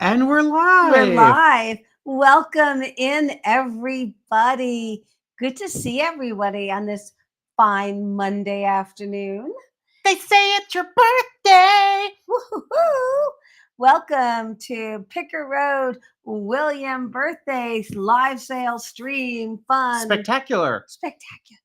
And we're We're live. live. Welcome in, everybody. Good to see everybody on this fine Monday afternoon. They say it's your birthday. Woo-hoo-hoo. Welcome to Picker Road William Birthdays live sale stream fun. Spectacular. Spectacular.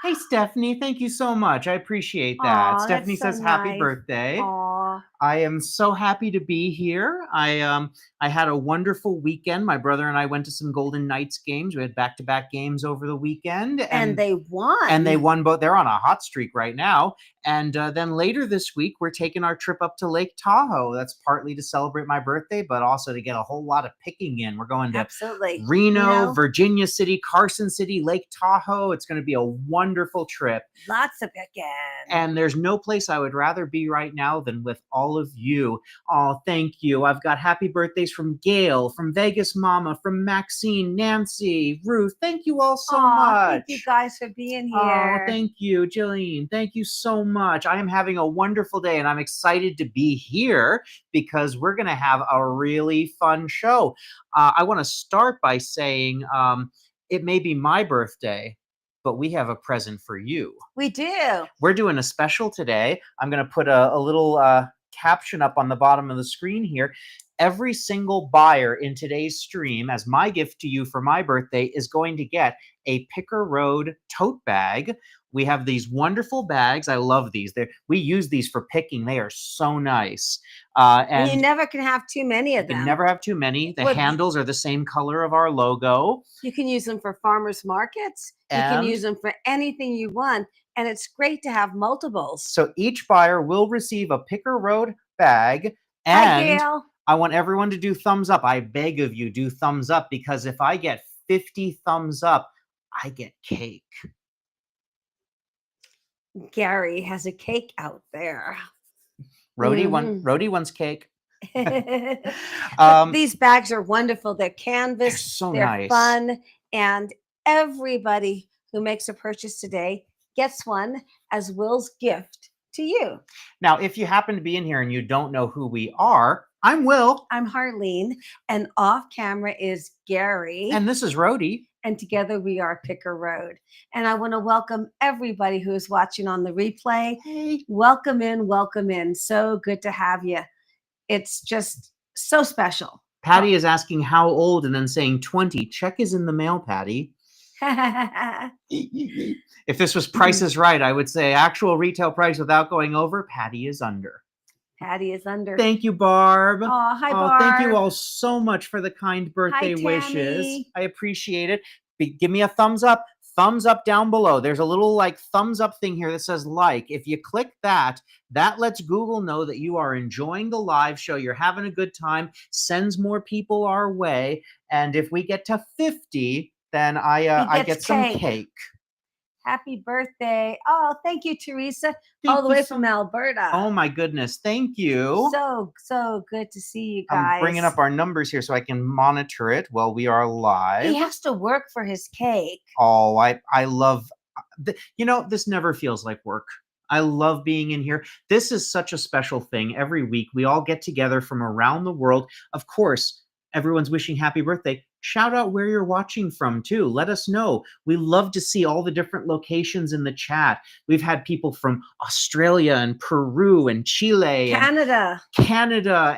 Hey, Stephanie, thank you so much. I appreciate that. Aw, Stephanie that's so says happy nice. birthday. Aw. I am so happy to be here. I had a wonderful weekend. My brother and I went to some Golden Knights games. We had back-to-back games over the weekend. And they won. And they won both. They're on a hot streak right now. And then later this week, we're taking our trip up to Lake Tahoe. That's partly to celebrate my birthday, but also to get a whole lot of picking in. We're going to Absolutely. Reno, Virginia City, Carson City, Lake Tahoe. It's going to be a wonderful trip. Lots of picking. And there's no place I would rather be right now than with all of you. Oh, thank you. I've got happy birthdays from Gail, from Vegas Mama, from Maxine, Nancy, Ruth. Thank you all so much. Thank you guys for being here. Oh, thank you, Jillian. Thank you so much. I am having a wonderful day, and I'm excited to be here because we're going to have a really fun show. I want to start by saying it may be my birthday, but we have a present for you. We do. We're doing a special today. I'm going to put a little caption up on the bottom of the screen here. Every single buyer in today's stream, as my gift to you for my birthday, is going to get a Picker Road tote bag. We have these wonderful bags. I love these. We use these for picking. They are so nice. And you never can have too many of them. You can never have too many. The handles are the same color of our logo. You can use them for farmers markets. You can use them for anything you want. And it's great to have multiples. So each buyer will receive a Picker Road bag. Hi, Gail. I want everyone to do thumbs up. I beg of you, do thumbs up, because if I get 50 thumbs up, I get cake. Gary has a cake out there. Rhodey wants cake. These bags are wonderful. They're canvas. They're so they're nice. Fun. And everybody who makes a purchase today gets one as Will's gift to you. Now, if you happen to be in here and you don't know who we are, I'm Will. I'm Harleen. And off camera is Gary. And this is Rhodey. And together we are Picker Road. And I want to welcome everybody who is watching on the replay. Hey. Welcome in, welcome in. So good to have you. It's just so special. Patty is asking how old and then saying 20. Check is in the mail, Patty. If this was Price is Right, I would say actual retail price without going over. Patty is under. Patty is under. Thank you, Barb. Oh, hi, Barb. Thank you all so much for the kind birthday wishes. I appreciate it. Give me a thumbs up. Thumbs up down below. There's a little thumbs up thing here that says like. If you click that, that lets Google know that you are enjoying the live show. You're having a good time. Sends more people our way. And if we get to 50, then I get some cake. Happy birthday. Oh, thank you, Teresa. All the way from Alberta. Oh, my goodness. Thank you. So good to see you guys. I'm bringing up our numbers here so I can monitor it while we are live. He has to work for his cake. Oh, I love, this never feels like work. I love being in here. This is such a special thing. Every week, we all get together from around the world. Of course, everyone's wishing happy birthday. Shout out where you're watching from, too. Let us know. We love to see all the different locations in the chat. We've had people from Australia and Peru and Chile. Canada.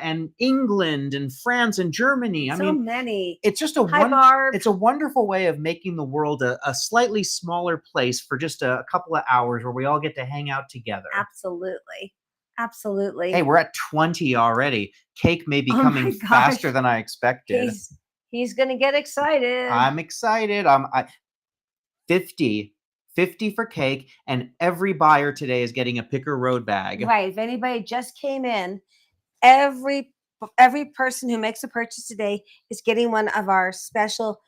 And England and France and Germany. So many. It's just it's a wonderful way of making the world a slightly smaller place for just a couple of hours where we all get to hang out together. Absolutely. Absolutely. Hey, we're at 20 already. Cake may be coming faster than I expected. He's going to get excited. I'm excited. 50 for cake, and every buyer today is getting a Picker Road bag. Right. If anybody just came in, every person who makes a purchase today is getting one of our special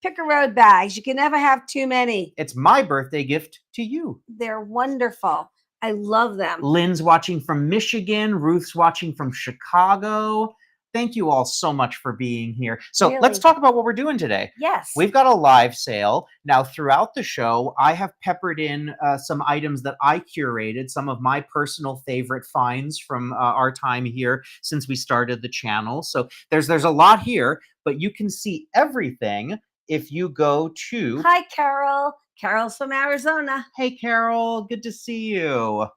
Picker Road bags. You can never have too many. It's my birthday gift to you. They're wonderful. I love them. Lynn's watching from Michigan. Ruth's watching from Chicago. Thank you all so much for being here. So let's Really. talk about what we're doing today. Yes. We've got a live sale. Now, throughout the show, I have peppered in some items that I curated, some of my personal favorite finds from our time here since we started the channel. So there's a lot here, but you can see everything if you go to... Hi, Carol. Carol's from Arizona. Hey, Carol, good to see you.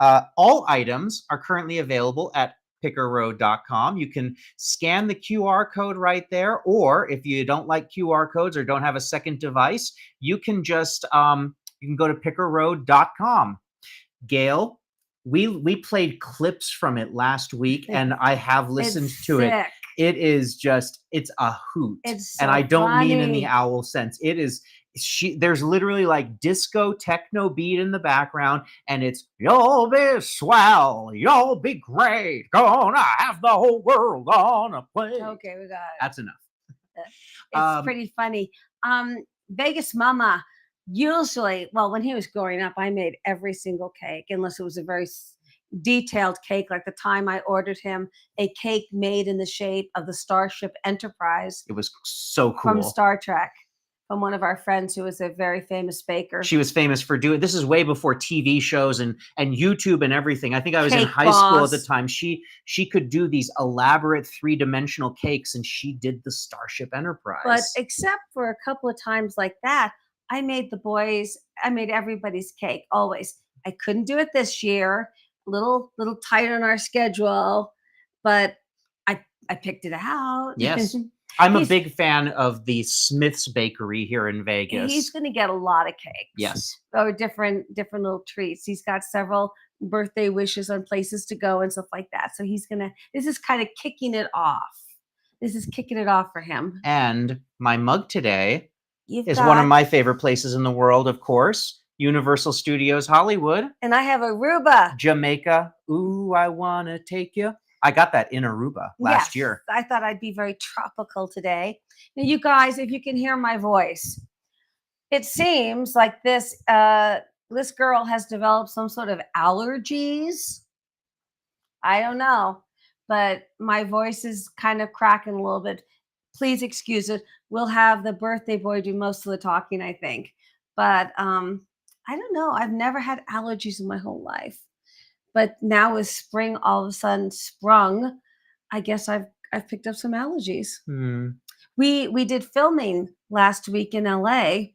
All items are currently available at pickerroad.com. You can scan the QR code right there, or if you don't like QR codes or don't have a second device, you can just you can go to pickerroad.com. Gail, we played clips from it last week, and I have listened to it. It is just, it's a hoot. It's so and I don't mean in the funny. owl sense. It is, there's literally like disco techno beat in the background, and it's, you'll be swell, you'll be great, gonna have the whole world on a plate. Okay, we got it. That's enough. It's pretty funny. Vegas Mama, usually, well, when he was growing up, I made every single cake, unless it was a very detailed cake. Like the time I ordered him a cake made in the shape of the Starship Enterprise. It was so cool. From Star Trek, from one of our friends who was a very famous baker. She was famous for doing, this is way before TV shows and YouTube and everything. I think I was in high school at the time. She could do these elaborate 3-dimensional cakes, and she did the Starship Enterprise. But except for a couple of times like that, I made everybody's cake, always. I couldn't do it this year. Little tight on our schedule, but I picked it out. Yes. I'm a big fan of the Smith's Bakery here in Vegas. He's going to get a lot of cakes. Yes. Or different little treats. He's got several birthday wishes on places to go and stuff like that. So this is kind of kicking it off. This is kicking it off for him. And my mug today is one of my favorite places in the world, of course. Universal Studios Hollywood. And I have Aruba. Jamaica. Ooh, I want to take you. I got that in Aruba last year. I thought I'd be very tropical today. Now, you guys, if you can hear my voice, it seems like this girl has developed some sort of allergies. I don't know, but my voice is kind of cracking a little bit. Please excuse it. We'll have the birthday boy do most of the talking, I think. But I don't know. I've never had allergies in my whole life. But now with spring all of a sudden sprung, I guess I've picked up some allergies. We did filming last week in LA,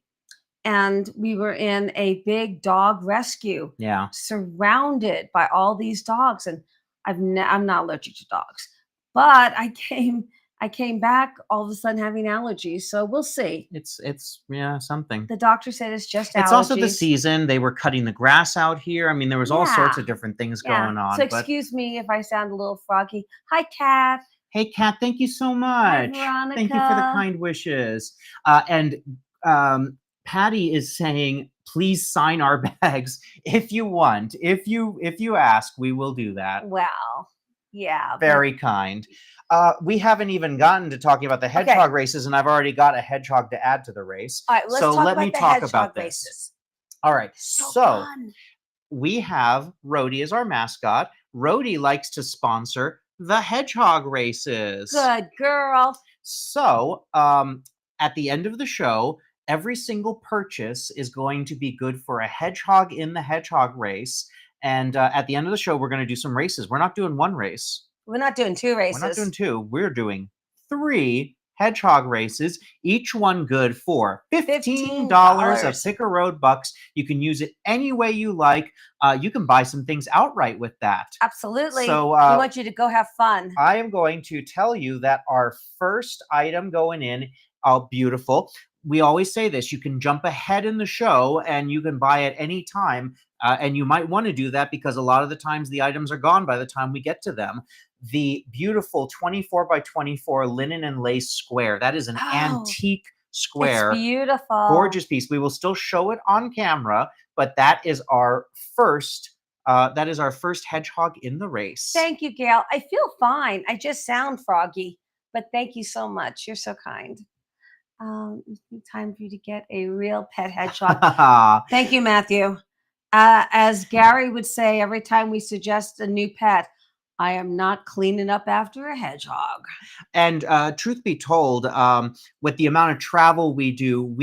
and we were in a big dog rescue. Yeah. Surrounded by all these dogs, and I'm not allergic to dogs, but I came back all of a sudden having allergies. So we'll see. It's something. The doctor said it's just allergies. It's also the season. They were cutting the grass out here. I mean, there was all sorts of different things going on. So excuse me if I sound a little froggy. Hi, Kat. Hey, Kat, thank you so much. Hi, Veronica. Thank you for the kind wishes. And Patty is saying, please sign our bags if you want. If you ask, we will do that. Well, yeah. Very kind. We haven't even gotten to talking about the hedgehog races, and I've already got a hedgehog to add to the race. All right, let me talk about this. Races. All right, so we have Rhodey as our mascot. Rhodey likes to sponsor the hedgehog races. Good girl. So at the end of the show, every single purchase is going to be good for a hedgehog in the hedgehog race. And at the end of the show, we're going to do some races. We're not doing one race. We're not doing 2 races. We're not doing 2. We're doing 3 hedgehog races, each one good for $15 of Picker Road bucks. You can use it any way you like. You can buy some things outright with that. Absolutely. So we want you to go have fun. I am going to tell you that our first item going in, beautiful. We always say this, you can jump ahead in the show and you can buy at any time. And you might want to do that because a lot of the times the items are gone by the time we get to them. The beautiful 24 by 24 linen and lace square. That is an antique square. It's beautiful. Gorgeous piece. We will still show it on camera, but that is our first hedgehog in the race. Thank you, Gail. I feel fine. I just sound froggy, but thank you so much. You're so kind. Time for you to get a real pet hedgehog. Thank you, Matthew. As Gary would say, every time we suggest a new pet, I am not cleaning up after a hedgehog. And truth be told, with the amount of travel we do,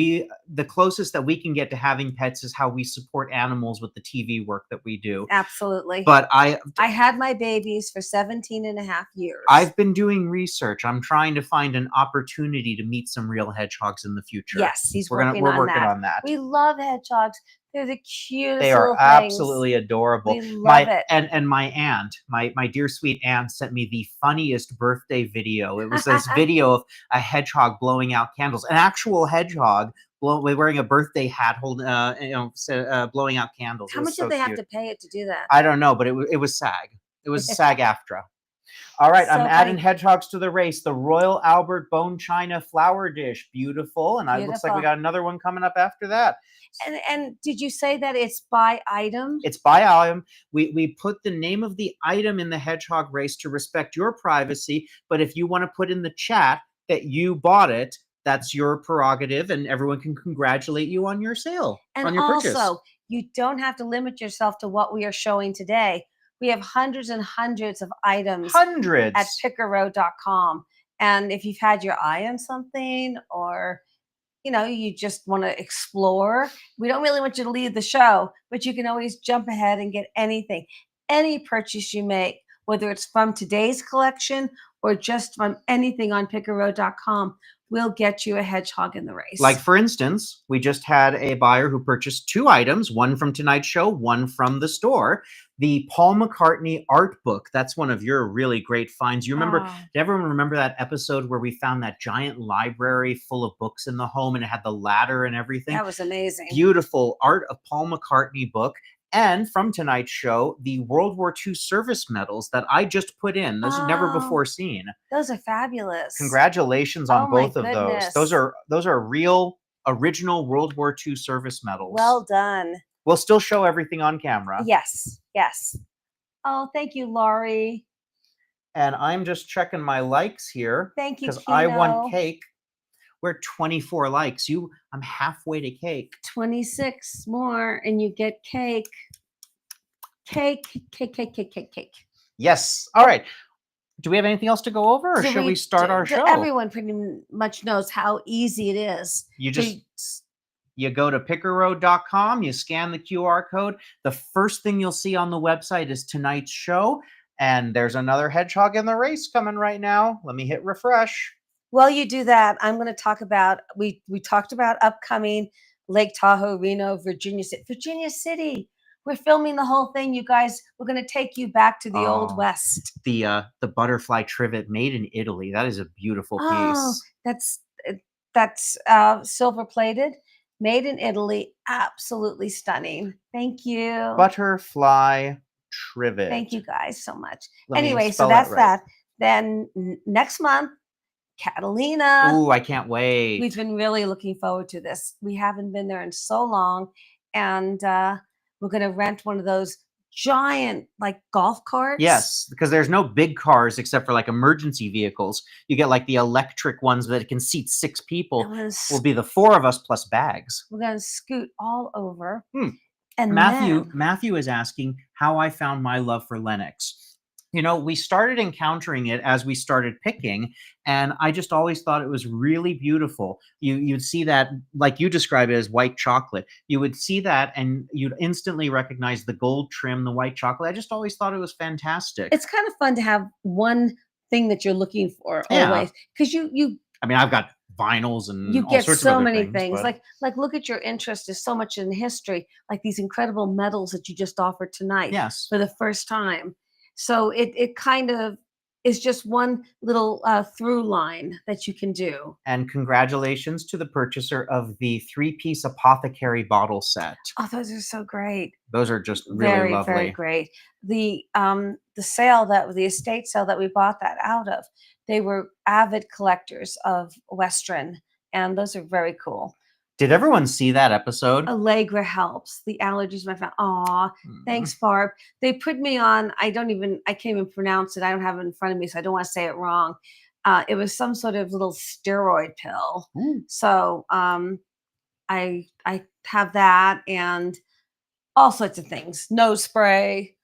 the closest that we can get to having pets is how we support animals with the TV work that we do. Absolutely. But I had my babies for 17 and a half years. I've been doing research. I'm trying to find an opportunity to meet some real hedgehogs in the future. Yes, he's we're working working on that. on that. We love hedgehogs. They're the cutest They are little absolutely things. adorable. We love it. And my aunt, my dear sweet aunt, sent me the funniest birthday video. It was this video of a hedgehog blowing out candles, an actual hedgehog wearing a birthday hat, holding blowing out candles. How much did they have to pay it to do that? I don't know, but it was SAG. It was SAG-AFTRA. All right, So I'm adding funny. hedgehogs to the race. The Royal Albert bone china flower dish, beautiful, and it looks like we Beautiful. got another one coming up after that. And did you say that it's by item? It's by item. We put the name of the item in the hedgehog race to respect your privacy, but if you want to put in the chat that you bought it, that's your prerogative, and everyone can congratulate you on your sale, And on your purchase. also, you don't have to limit yourself to what we are showing today. We have hundreds and hundreds of items Hundreds. at pickerroad.com. And if you've had your eye on something, or you just want to explore, we don't really want you to leave the show, but you can always jump ahead and get anything. Any purchase you make, whether it's from today's collection or just from anything on pickerroad.com, will get you a hedgehog in the race. Like, for instance, we just had a buyer who purchased 2 items, one from tonight's show, one from the store. The Paul McCartney art book. That's one of your really great finds. You remember, did everyone remember that episode where we found that giant library full of books in the home and it had the ladder and everything? That was amazing. Beautiful art of Paul McCartney book. And from tonight's show, the World War II service medals that I just put in. Those are never before seen. Those are fabulous. Congratulations on both of those. Those are real, original World War II service medals. Well done. We'll still show everything on camera. Yes, yes. Oh, thank you, Laurie. And I'm just checking my likes here. Thank you, because I want cake. We're 24 likes. I'm halfway to cake. 26 more, and you get cake. Cake. Yes. All right. Do we have anything else to go over, or should we start our show? Everyone pretty much knows how easy it is. You go to pickerroad.com, you scan the QR code. The first thing you'll see on the website is tonight's show, and there's another hedgehog in the race coming right now. Let me hit refresh. While you do that, I'm going to talk about, we talked about upcoming Lake Tahoe, Reno, Virginia City. We're filming the whole thing, you guys. We're going to take you back to the Old West. The butterfly trivet made in Italy. That is a beautiful piece. That's silver plated, made in Italy. Absolutely stunning. Thank you. Butterfly trivet. Thank you guys so much. Anyway, so that's that. Then next month, Catalina. Ooh, I can't wait. We've been really looking forward to this. We haven't been there in so long, and we're going to rent one of those giant golf carts. Yes, because there's no big cars except for emergency vehicles. You get the electric ones that can seat 6 people. Will be the 4 of us plus bags. We're going to scoot all over. And Matthew is asking how I found my love for Lenox. We started encountering it as we started picking, and I just always thought it was really beautiful. You'd see that, like you describe it as white chocolate. You would see that, and you'd instantly recognize the gold trim, the white chocolate. I just always thought it was fantastic. It's kind of fun to have one thing that you're looking for always, because you. I mean, I've got vinyls and you all get sorts so of other many things. Like look at your interest is so much in history, like these incredible medals that you just offered tonight. Yes, for the first time. So it kind of is just one little through line that you can do. And congratulations to the purchaser of the 3-piece apothecary bottle set. Oh, those are so great. Those are just really lovely. Very great. The estate sale that we bought that out of, they were avid collectors of Western, and those are very cool. Did everyone see that episode? Allegra helps. The allergies, my friend. Aw, thanks, Barb. They put me on, I can't even pronounce it. I don't have it in front of me, so I don't want to say it wrong. It was some sort of little steroid pill. So I have that and all sorts of things. Nose spray.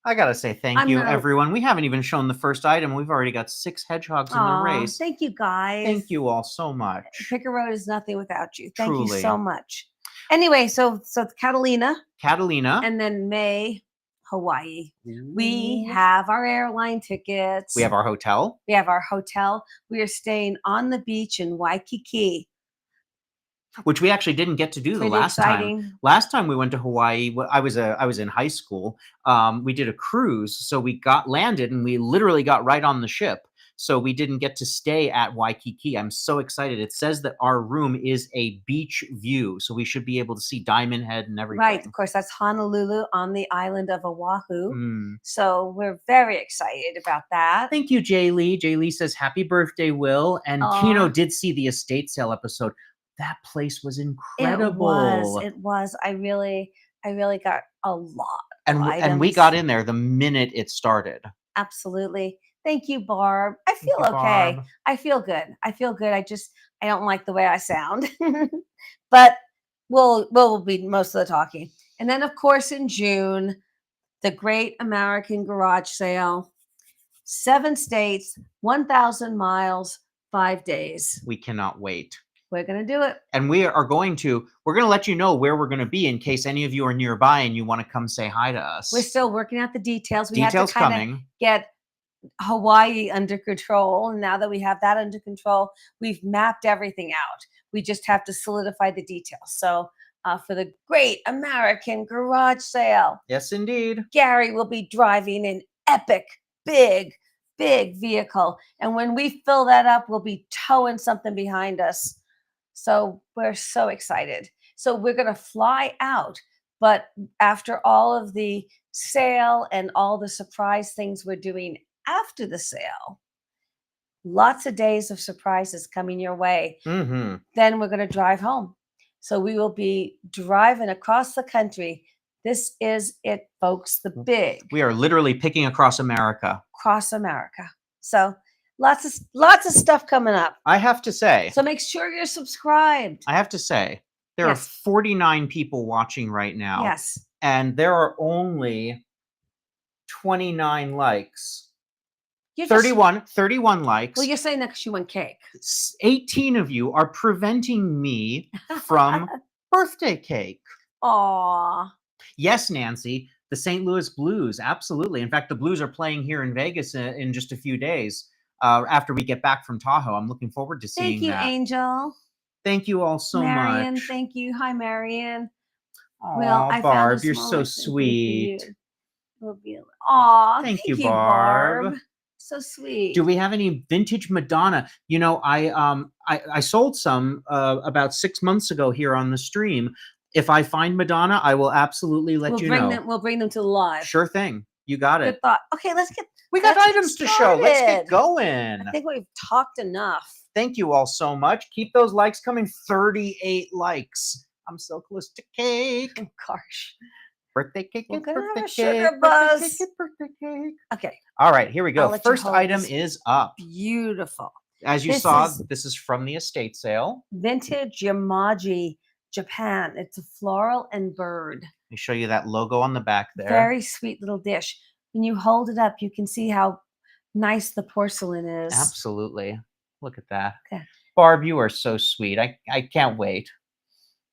I gotta say thank I'm you, gonna. everyone. We haven't even shown the first item. We've already got 6 hedgehogs in the Aw, race. thank you guys. Thank you all so much. Picker Road is nothing without you. Thank you Truly. so much. Anyway, so Catalina Catalina. and then May, Hawaii. We Ooh. have our airline tickets. We have our hotel. We have our hotel. We are staying on the beach in Waikiki. Which we actually didn't get to do the Pretty last time. exciting. Last time we went to Hawaii, I was in high school. We did a cruise, so we got landed and we literally got right on the ship. So we didn't get to stay at Waikiki. I'm so excited. It says that our room is a beach view, so we should be able to see Diamond Head and everything. Right, of course, that's Honolulu on the island of Oahu. Mm. So we're very excited about that. Thank you, Jay Lee. Jay Lee says, happy birthday, Will. And Aw. Kino did see the estate sale episode. That place was incredible. It was. I really got a lot of and we items. got in there the minute it started. Absolutely. Thank you, Barb. I feel you, okay. Barb. I feel good. I don't like the way I sound. But we'll be most of the talking. And then of course in June, the Great American Garage Sale. 7 states, 1,000 miles, 5 days. We cannot wait. We're going to do it. And we're going to let you know where we're going to be in case any of you are nearby and you want to come say hi to us. We're still working out the details. We Details have to kind coming. of get Hawaii under control. And now that we have that under control, we've mapped everything out. We just have to solidify the details. So for the Great American Garage Sale. Yes, indeed. Gary will be driving an epic, big vehicle. And when we fill that up, we'll be towing something behind us. So we're so excited. So we're going to fly out. But after all of the sale and all the surprise things we're doing after the sale, lots of days of surprises coming your way. Mm-hmm. Then we're going to drive home. So we will be driving across the country. This is it, folks, the big. We are literally picking across America. Across America. So lots of stuff coming up. I have to say. So make sure you're subscribed. I have to say, there Yes. are 49 people watching right now. Yes. And there are only 29 likes. You're 31 likes. Well, you're saying that because you want cake. 18 of you are preventing me from birthday cake. Aw. Yes, Nancy, the St. Louis Blues, absolutely. In fact, the Blues are playing here in Vegas in just a few days after we get back from Tahoe. I'm looking forward to seeing that. Thank you, Angel. Thank you all so Marion, much. thank you. Hi, Marion. Aw, Well, I Barb, found a you're smaller so thing for you. sweet. Aw, Thank you, Barb. Barb. So sweet. Do we have any vintage Madonna? You know, I sold some about 6 months ago here on the stream. If I find Madonna, I will absolutely let you know. We'll bring them to the live. Sure thing. You got it. Good thought. Okay, We got items to show. Let's get going. I think we've talked enough. Thank you all so much. Keep those likes coming. 38 likes. I'm so close to cake. Oh, gosh. Birthday cake. We're gonna have birthday a cake, sugar birthday buzz. cake, birthday cake. Okay. All right, here we I'll go. let you First hold item this. is up. Beautiful. As you saw, this is from the estate sale. Vintage Yamaji, Japan. It's a floral and bird. Let me show you that logo on the back there. Very sweet little dish. When you hold it up, you can see how nice the porcelain is. Absolutely. Look at that. Okay. Barb, you are so sweet. I can't wait.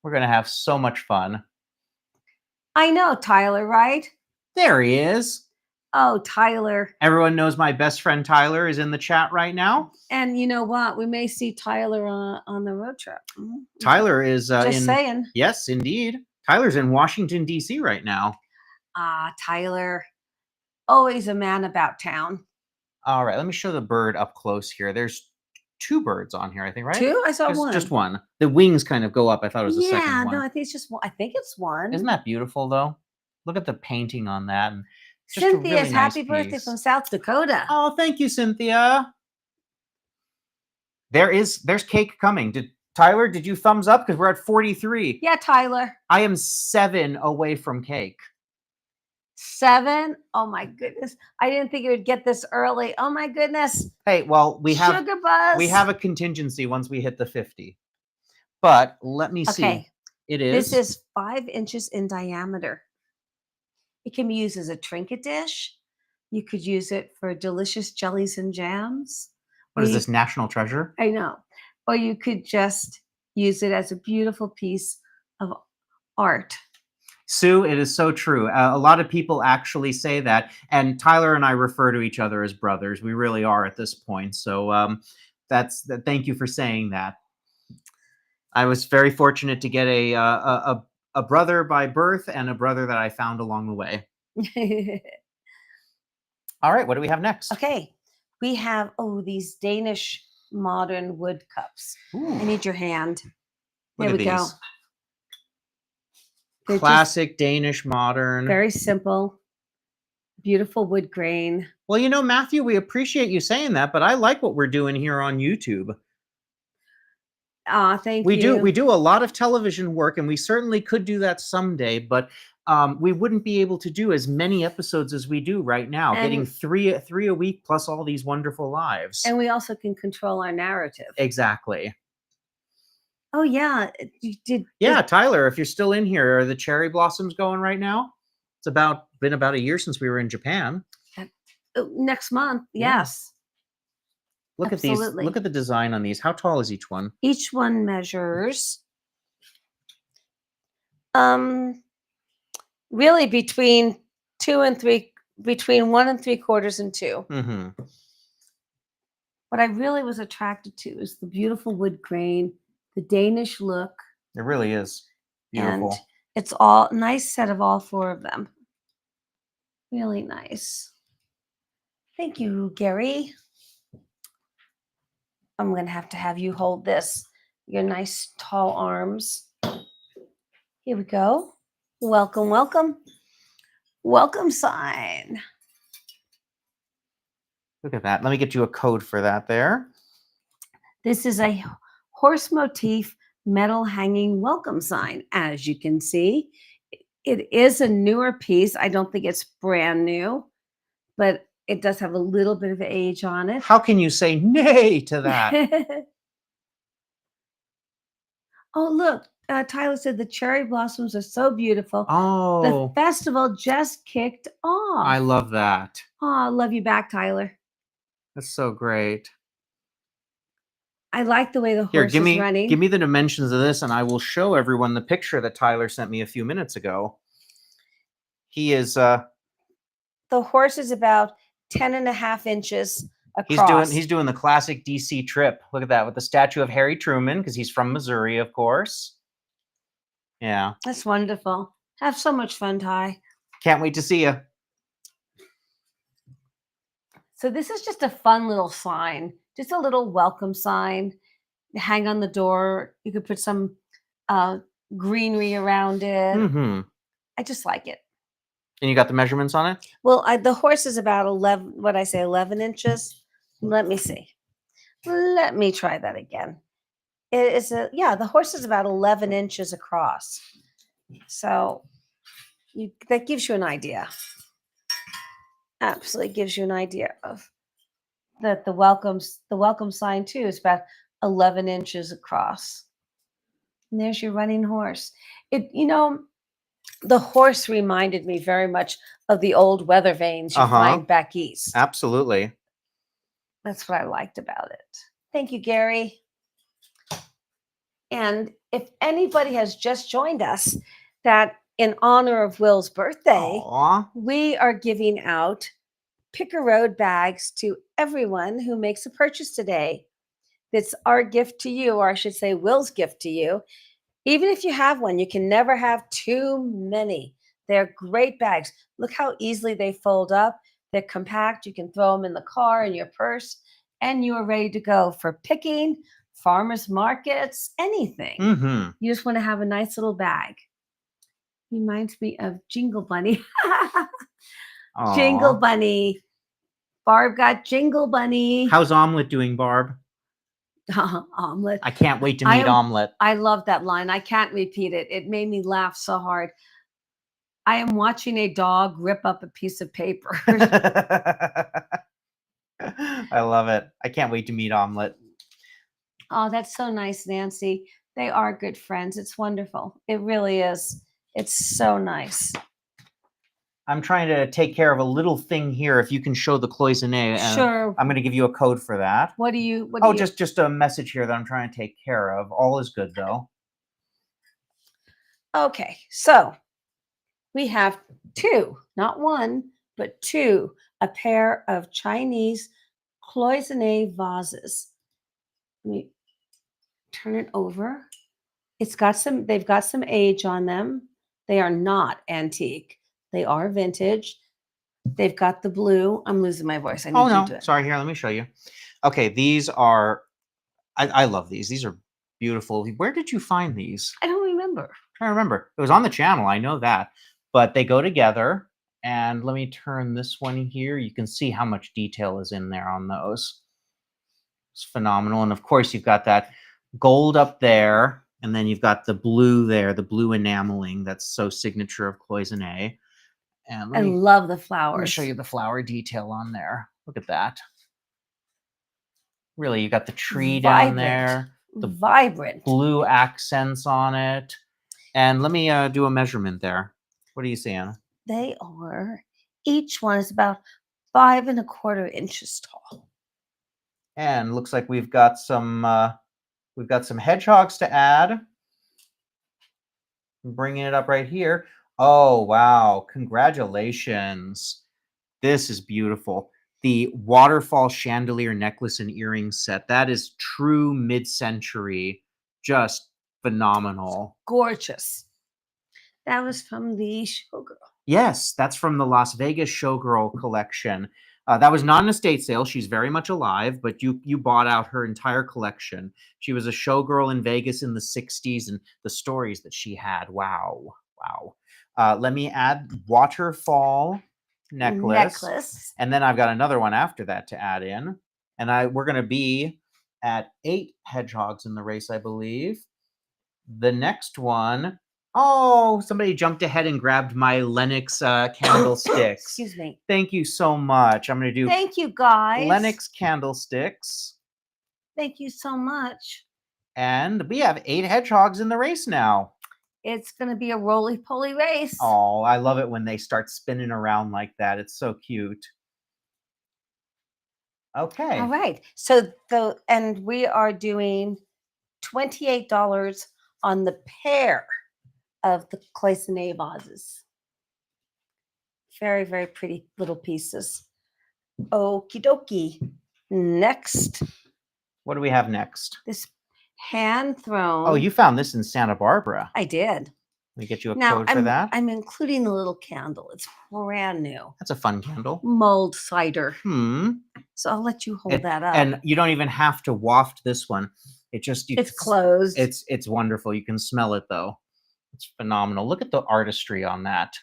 We're going to have so much fun. I know, Tyler, right? There he is. Oh, Tyler. Everyone knows my best friend Tyler is in the chat right now. And you know what? We may see Tyler on the road trip. Mm-hmm. Tyler is Just saying. Yes, indeed. Tyler's in Washington, D.C. right now. Tyler. Always a man about town. All right, let me show the bird up close here. There's 2 birds on here, I think, right? 2? I saw one. Just one. The wings kind of go up. I thought it was the second one. Yeah, no, I think it's just one. I think it's one. Isn't that beautiful, though? Look at the painting on that. And Cynthia's really happy nice birthday piece. from South Dakota. Oh, thank you, Cynthia. There's cake coming. Tyler, did you thumbs up? Because we're at 43. Yeah, Tyler. I am 7 away from cake. 7? Oh my goodness. I didn't think it would get this early. Oh my goodness. Hey, well, we have Sugar buzz. we have a contingency once we hit the 50. But let me see. Okay. It is. This is 5 inches in diameter. It can be used as a trinket dish. You could use it for delicious jellies and jams. What Or is you, this, national treasure? I know. Or you could just use it as a beautiful piece of art. Sue, it is so true. A lot of people actually say that, and Tyler and I refer to each other as brothers. We really are at this point. So that's that. Thank you for saying that. I was very fortunate to get a brother by birth and a brother that I found along the way. All right, what do we have next? Okay, we have these Danish modern wood cups. Ooh, I need your hand. look There at we go. these. They're just Classic Danish modern. very simple, beautiful wood grain. Well, Matthew, we appreciate you saying that, but I like what we're doing here on YouTube. Thank We you. do a lot of television work, and we certainly could do that someday, but we wouldn't be able to do as many episodes as we do right now, getting And- three a week plus all these wonderful lives. And we also can control our narrative. Exactly. Oh yeah, you did. Yeah, Tyler, if you're still in here, are the cherry blossoms going right now? It's been about a year since we were in Japan. Next month, Yeah. yes. Look at these. Absolutely. Look at the design on these. How tall is each one? Each one measures really between 1 and 3/4 and 2. Mm-hmm. What I really was attracted to is the beautiful wood grain, the Danish look, It really is beautiful. and it's all nice set of all 4 of them. Really nice. Thank you, Gary. I'm going to have you hold this, your nice tall arms. Here we go. Welcome, welcome. Welcome sign. Look at that. Let me get you a code for that there. This is a horse motif metal hanging welcome sign. As you can see, it is a newer piece. I don't think it's brand new, but it does have a little bit of age on it. How can you say nay to that? Oh, look. Tyler said the cherry blossoms are so beautiful. Oh, The festival just kicked off. I love that. Oh, I love you back, Tyler. That's so great. I like the way the Here, horse is running. give me the dimensions of this, and I will show everyone the picture that Tyler sent me a few minutes ago. He is The horse is about 10.5 inches across. he's doing the classic DC trip. Look at that, with the statue of Harry Truman, because he's from Missouri, of course. Yeah. That's wonderful. Have so much fun, Ty. Can't wait to see you. So this is just a fun little sign, just a little welcome sign. Hang on the door. You could put some greenery around it. Mm-hmm. I just like it. And you got the measurements on it? Well, the horse is about 11 inches. Let me see. Let me try that again. It is the horse is about 11 inches across. So that gives you an idea. Absolutely gives you an idea of that the welcome sign too is about 11 inches across. And there's your running horse. The horse reminded me very much of the old weather vanes you find back east. Absolutely. That's what I liked about it. Thank you, Gary. And if anybody has just joined us, that in honor of Will's birthday, we are giving out Pick a Road bags to everyone who makes a purchase today. It's our gift to you, or I should say Will's gift to you. Even if you have one, you can never have too many. They're great bags. Look how easily they fold up. They're compact. You can throw them in the car, in your purse, and you are ready to go for picking, farmers markets, anything. Mm-hmm. You just want to have a nice little bag. Reminds me of Jingle Bunny. Jingle Bunny. Barb got Jingle Bunny. How's Omelet doing, Barb? Omelet. I can't wait to meet Omelet. I love that line. I can't repeat it. It made me laugh so hard. I am watching a dog rip up a piece of paper. I love it. I can't wait to meet Omelet. Oh, that's so nice, Nancy. They are good friends. It's wonderful. It really is. It's so nice. I'm trying to take care of a little thing here. If you can show the cloisonne, Sure. I'm going to give you a code for that. What do you? Oh, just a message here that I'm trying to take care of. All is good though. Okay, so we have two, not one, but two, a pair of Chinese cloisonne vases. Let me turn it over. They've got some age on them. They are not antique. They are vintage. They've got the blue. I'm losing my voice. I need Oh you no, to. sorry. Here, let me show you. Okay, these are. I love these. These are beautiful. Where did you find these? I don't remember. I remember. It was on the channel. I know that. But they go together. And let me turn this one here. You can see how much detail is in there on those. It's phenomenal. And of course, you've got that gold up there. And then you've got the blue there, the blue enameling that's so signature of cloisonne. And I love the flowers. let me show you the flower detail on there. Look at that. Really, you got the tree down there, the vibrant blue accents on it. And let me do a measurement there. What are you seeing? They are, each one is about 5 1/4 inches tall. And looks like we've got some hedgehogs to add. I'm bringing it up right here. Oh, wow. Congratulations. This is beautiful. The waterfall chandelier necklace and earring set. That is true mid-century. Just phenomenal. Gorgeous. That was from the Showgirl. Yes, that's from the Las Vegas Showgirl collection. That was not an estate sale. She's very much alive, but you bought out her entire collection. She was a showgirl in Vegas in the 60s, and the stories that she had. Wow. Wow. Let me add waterfall necklace. And then I've got another one after that to add in. And we're going to be at 8 hedgehogs in the race, I believe. The next one. Oh, somebody jumped ahead and grabbed my Lenox candlesticks. Excuse me. Thank you so much. I'm going to do Thank you, guys. Lenox candlesticks. Thank you so much. And we have 8 hedgehogs in the race now. It's going to be a roly-poly race. Oh, I love it when they start spinning around like that. It's so cute. Okay. All right. So and we are doing $28 on the pair of the cloisonne vases. Very, very pretty little pieces. Okie dokie. Next. What do we have next? This hand thrown. Oh, you found this in Santa Barbara. I did. Let me get you a code for that. I'm including the little candle. It's brand new. That's a fun candle. Mulled cider. Hmm. So I'll let you hold that up. And you don't even have to waft this one. It's closed. It's wonderful. You can smell it though. It's phenomenal. Look at the artistry on that.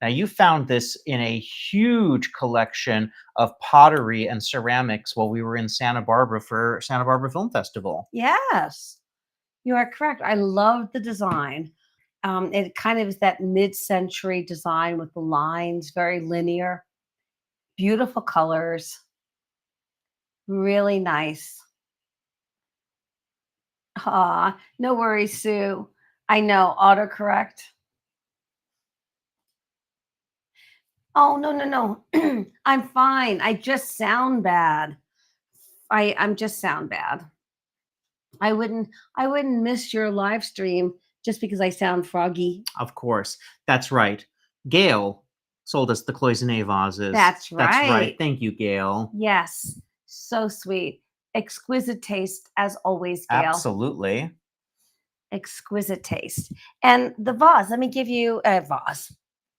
Now you found this in a huge collection of pottery and ceramics while we were in Santa Barbara for Santa Barbara Film Festival. Yes, you are correct. I love the design. It kind of is that mid-century design with the lines, very linear, beautiful colors, really nice. Ah, no worries, Sue. I know, autocorrect. Oh, no. I'm fine. I just sound bad. I'm just sound bad. I wouldn't miss your live stream just because I sound froggy. Of course. That's right. Gail sold us the cloisonne vases. That's right. That's right. Thank you, Gail. Yes. So sweet. Exquisite taste as always, Gail. Absolutely. Exquisite taste. And the vase, let me give you a vase.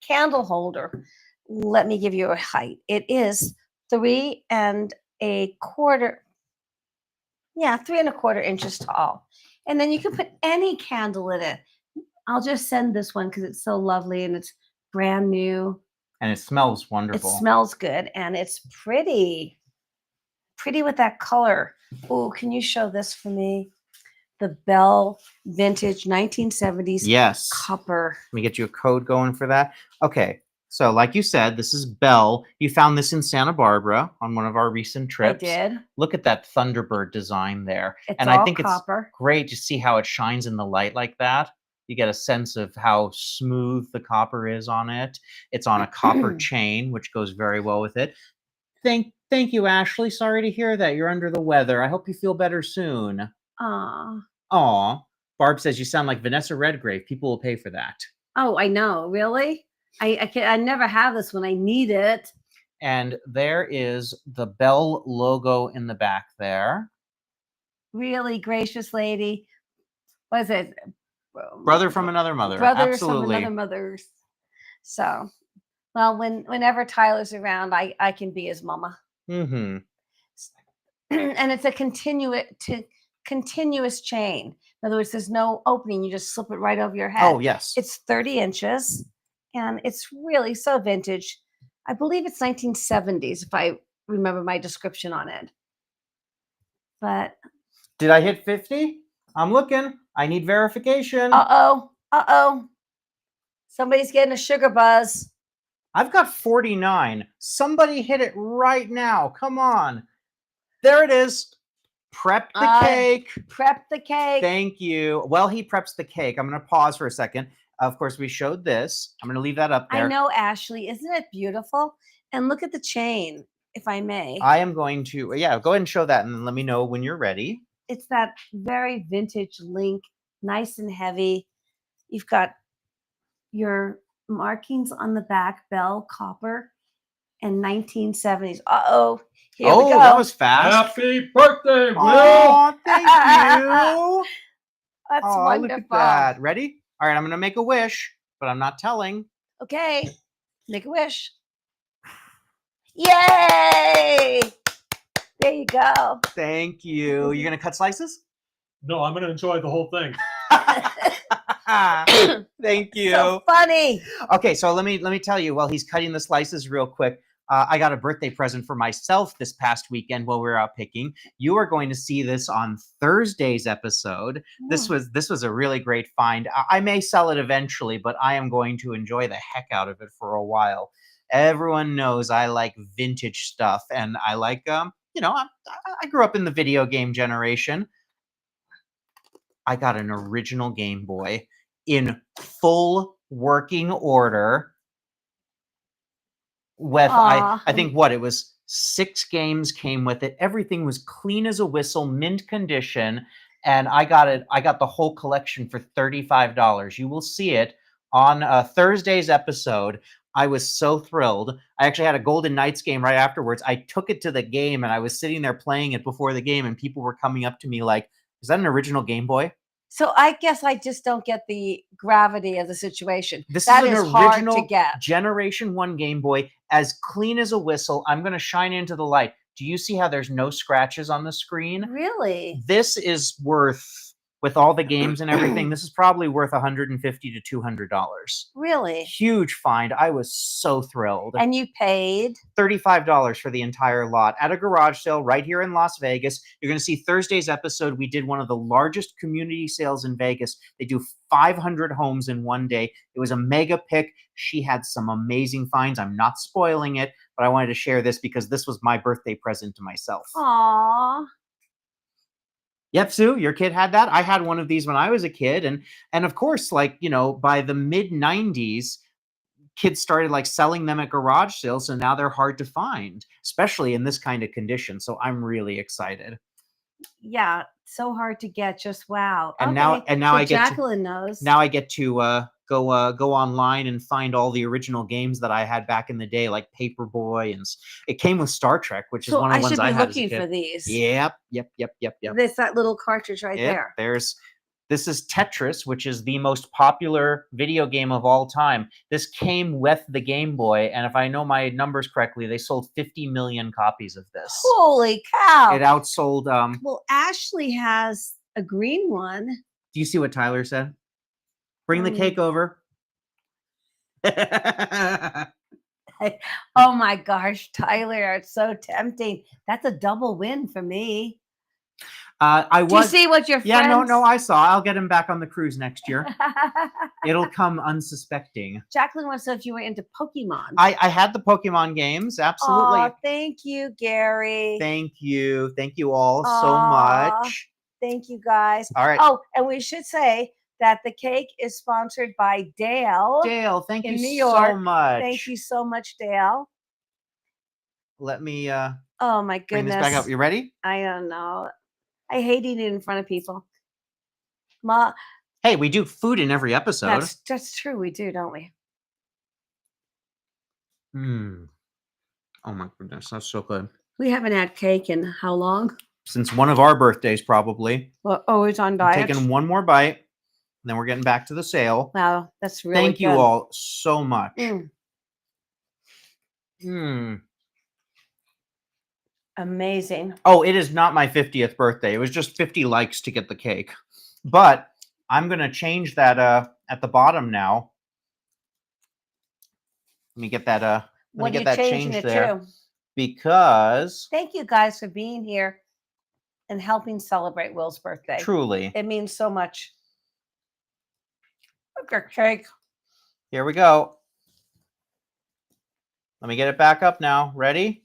Candle holder. Let me give you a height. It is 3 1/4. Yeah, 3 1/4 inches tall. And then you can put any candle in it. I'll just send this one because it's so lovely and it's brand new. And it smells wonderful. It smells good and it's pretty. Pretty with that color. Oh, can you show this for me? The Bell vintage 1970s yes. copper. Let me get you a code going for that. Okay. So like you said, this is Bell. You found this in Santa Barbara on one of our recent trips. I did. Look at that Thunderbird design there. It's and all I think copper. It's great to see how it shines in the light like that. You get a sense of how smooth the copper is on it. It's on a copper chain, which goes very well with it. Thank you, Ashley. Sorry to hear that. You're under the weather. I hope you feel better soon. Aw. Aw. Barb says you sound like Vanessa Redgrave. People will pay for that. Oh, I know. Really? I never have this when I need it. And there is the Bell logo in the back there. Really gracious lady. What is it? Brother from another mother. Brothers Absolutely. from another mother. So, well, whenever Tyler's around, I can be his mama. Mm-hmm. And it's a continuous chain. In other words, there's no opening. You just slip it right over your head. Oh, yes. It's 30 inches, and it's really so vintage. I believe it's 1970s, if I remember my description on it. But did I hit 50? I'm looking. I need verification. Uh-oh. Somebody's getting a sugar buzz. I've got 49. Somebody hit it right now. Come on. There it is. Prep the cake. Prep the cake. Thank you. While he preps the cake, I'm going to pause for a second. Of course, we showed this. I'm going to leave that up there. I know, Ashley. Isn't it beautiful? And look at the chain, if I may. I am going to, go ahead and show that and let me know when you're ready. It's that very vintage link, nice and heavy. You've got your markings on the back, Bell, copper, and 1970s. Uh-oh. Here we go. That was fast. Happy birthday, Will! Oh, thank you. That's wonderful. Look at that. Ready? All right, I'm going to make a wish, but I'm not telling. Okay. Make a wish. Yay! There you go. Thank you. You're going to cut slices? No, I'm going to enjoy the whole thing. Thank you. So funny. Okay, so let me tell you, while he's cutting the slices real quick, I got a birthday present for myself this past weekend while we were out picking. You are going to see this on Thursday's episode. This was a really great find. I may sell it eventually, but I am going to enjoy the heck out of it for a while. Everyone knows I like vintage stuff, and I like I grew up in the video game generation. I got an original Game Boy in full working order. With I think it was 6 games came with it. Everything was clean as a whistle, mint condition, and I got the whole collection for $35. You will see it on Thursday's episode. I was so thrilled. I actually had a Golden Knights game right afterwards. I took it to the game, and I was sitting there playing it before the game, and people were coming up to me like, "Is that an original Game Boy?" So I guess I just don't get the gravity of the situation. This that is an hard original to get. Generation 1 Game Boy, as clean as a whistle. I'm going to shine into the light. Do you see how there's no scratches on the screen? Really? This is worth, with all the games and everything, this is probably worth $150 to $200. Really? Huge find. I was so thrilled. And you paid? $35 for the entire lot at a garage sale right here in Las Vegas. You're going to see Thursday's episode. We did one of the largest community sales in Vegas. They do 500 homes in one day. It was a mega pick. She had some amazing finds. I'm not spoiling it, but I wanted to share this because this was my birthday present to myself. Aww. Yep, Sue, your kid had that. I had one of these when I was a kid. And of course, by the mid 90s, kids started selling them at garage sales. So now they're hard to find, especially in this kind of condition. So I'm really excited. Yeah, so hard to get. Just wow. And okay. now so I get Jacqueline knows. Now I get to go online and find all the original games that I had back in the day, like Paperboy, and it came with Star Trek, which is one of the ones I had as a kid. I should be looking for these. Yep. There's that little cartridge right there. This is Tetris, which is the most popular video game of all time. This came with the Game Boy, and if I know my numbers correctly, they sold 50 million copies of this. Holy cow! It outsold. Well, Ashley has a green one. Do you see what Tyler said? Bring the cake over. Oh my gosh, Tyler, it's so tempting. That's a double win for me. Do you see what your friends... Yeah, no, I saw. I'll get him back on the cruise next year. It'll come unsuspecting. Jacqueline wants to know if you were into Pokemon. I had the Pokemon games, absolutely. Oh, thank you, Gary. Thank you all so much. Thank you, guys. All right. Oh, and we should say that the cake is sponsored by Dale. Dale, thank in you New so York. much. Thank you so much, Dale. Let me Oh my bring this goodness. back up. You ready? I don't know. I hate eating in front of people. Ma, Hey, we do food in every episode. that's true. We do, don't we? Mm. Oh my goodness, that's so good. We haven't had cake in how long? Since one of our birthdays, probably. Well, always on I'm diet. taking one more bite, and then we're getting back to the sale. Wow, that's really Thank good. you all so much. Mm, amazing. Oh, it is not my 50th birthday. It was just 50 likes to get the cake. But I'm going to change that at the bottom now. Let me get that What are get you that changing changed it there to? because Thank you guys for being here and helping celebrate Will's birthday. truly. It means so much. Look at cake. Here we go. Let me get it back up now. Ready?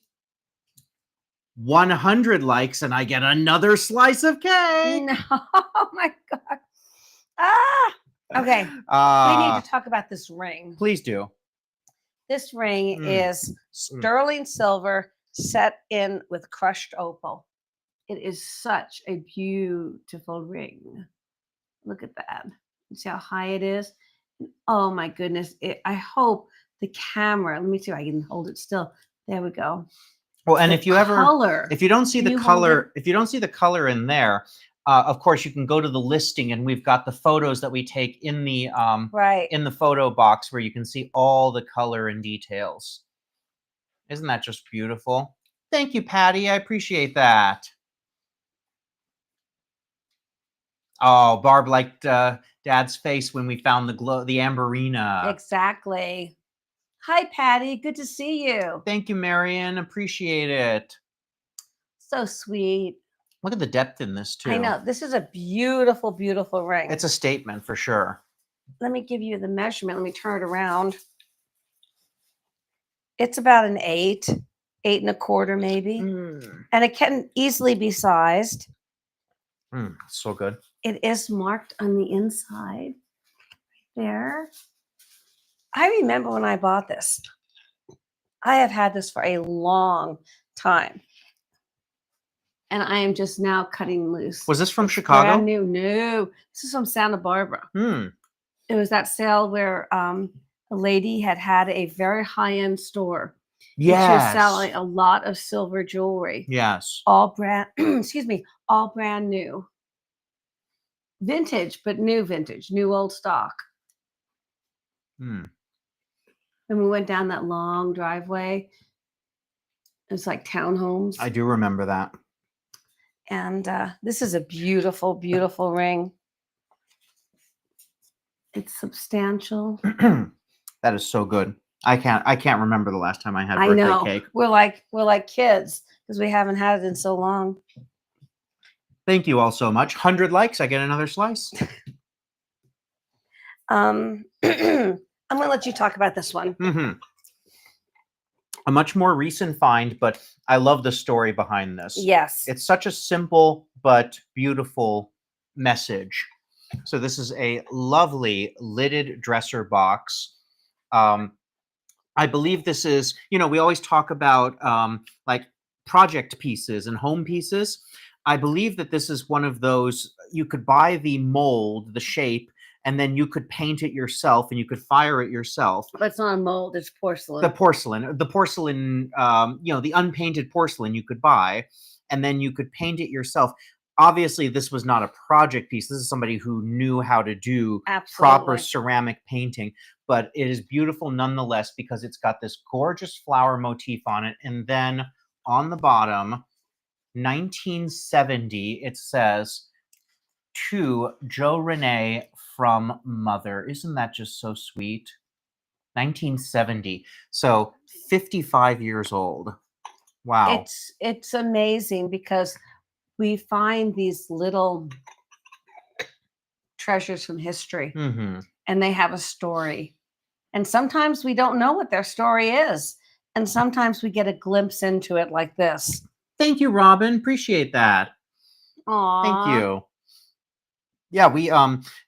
100 likes and I get another slice of cake. No, oh my God. Ah, okay. We need to talk about this ring. Please do. This ring Mm. is sterling silver set in with crushed opal. It is such a beautiful ring. Look at that. See how high it is? Oh my goodness. I hope the camera, let me see if I can hold it still. There we go. Well, and The if you don't see Can the you hold color, if you don't see the color in there, of course you can go to the listing and we've got the photos that we take in the right in the photo box where you can see all the color and details. Isn't that just beautiful? Thank you, Patty. I appreciate that. Oh, Barb liked Dad's face when we found the amberina. Exactly. Hi, Patty. Good to see you. Thank you, Marion. Appreciate it. So sweet. Look at the depth in this too. I know. This is a beautiful, beautiful ring. It's a statement for sure. Let me give you the measurement. Let me turn it around. It's about an 8, 8 1/4 maybe. And it can easily be sized. So good. It is marked on the inside there. I remember when I bought this. I have had this for a long time. And I am just now cutting loose. Was this from It's Chicago? Brand new. No, this is from Santa Barbara. It was that sale where a lady had a very high-end store. Yes. She was selling a lot of silver jewelry. Yes. All brand, excuse me, all brand new. Vintage, but new vintage, new old stock. And we went down that long driveway. It's like townhomes. I do remember that. And this is a beautiful, beautiful ring. It's substantial. That is so good. I can't remember the last time I had birthday I know. cake. We're like kids because we haven't had it in so long. Thank you all so much. 100 likes, I get another slice. I'm gonna let you talk about this one. A much more recent find, but I love the story behind this. Yes. It's such a simple but beautiful message. So this is a lovely lidded dresser box. I believe this is, we always talk about like project pieces and home pieces. I believe that this is one of those, you could buy the mold, the shape, and then you could paint it yourself and you could fire it yourself. But it's not a mold, it's porcelain. The porcelain, the unpainted porcelain you could buy, and then you could paint it yourself. Obviously, this was not a project piece. This is somebody who knew how to do proper ceramic painting, but it is beautiful nonetheless because it's got this gorgeous flower motif on it. And then on the bottom, 1970, it says, to Joe Renee from Mother. Isn't that just so sweet? 1970. So 55 years old. Wow. It's amazing because we find these little treasures from history and they have a story. And sometimes we don't know what their story is. And sometimes we get a glimpse into it like this. Thank you, Robin. Appreciate that. Aww. Thank you. Yeah, we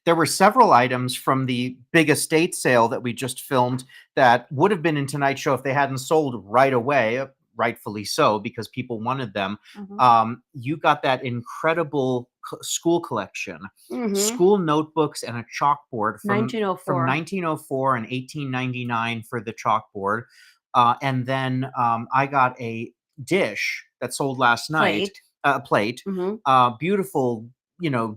there were several items from the big estate sale that we just filmed that would have been in tonight's show if they hadn't sold right away, rightfully so, because people wanted them. Mhm. You got that incredible school collection, Mhm. school notebooks and a chalkboard from 1904. 1904 and 1899 for the chalkboard. And then I got a dish that sold last night, Plate. a plate, Mhm. beautiful,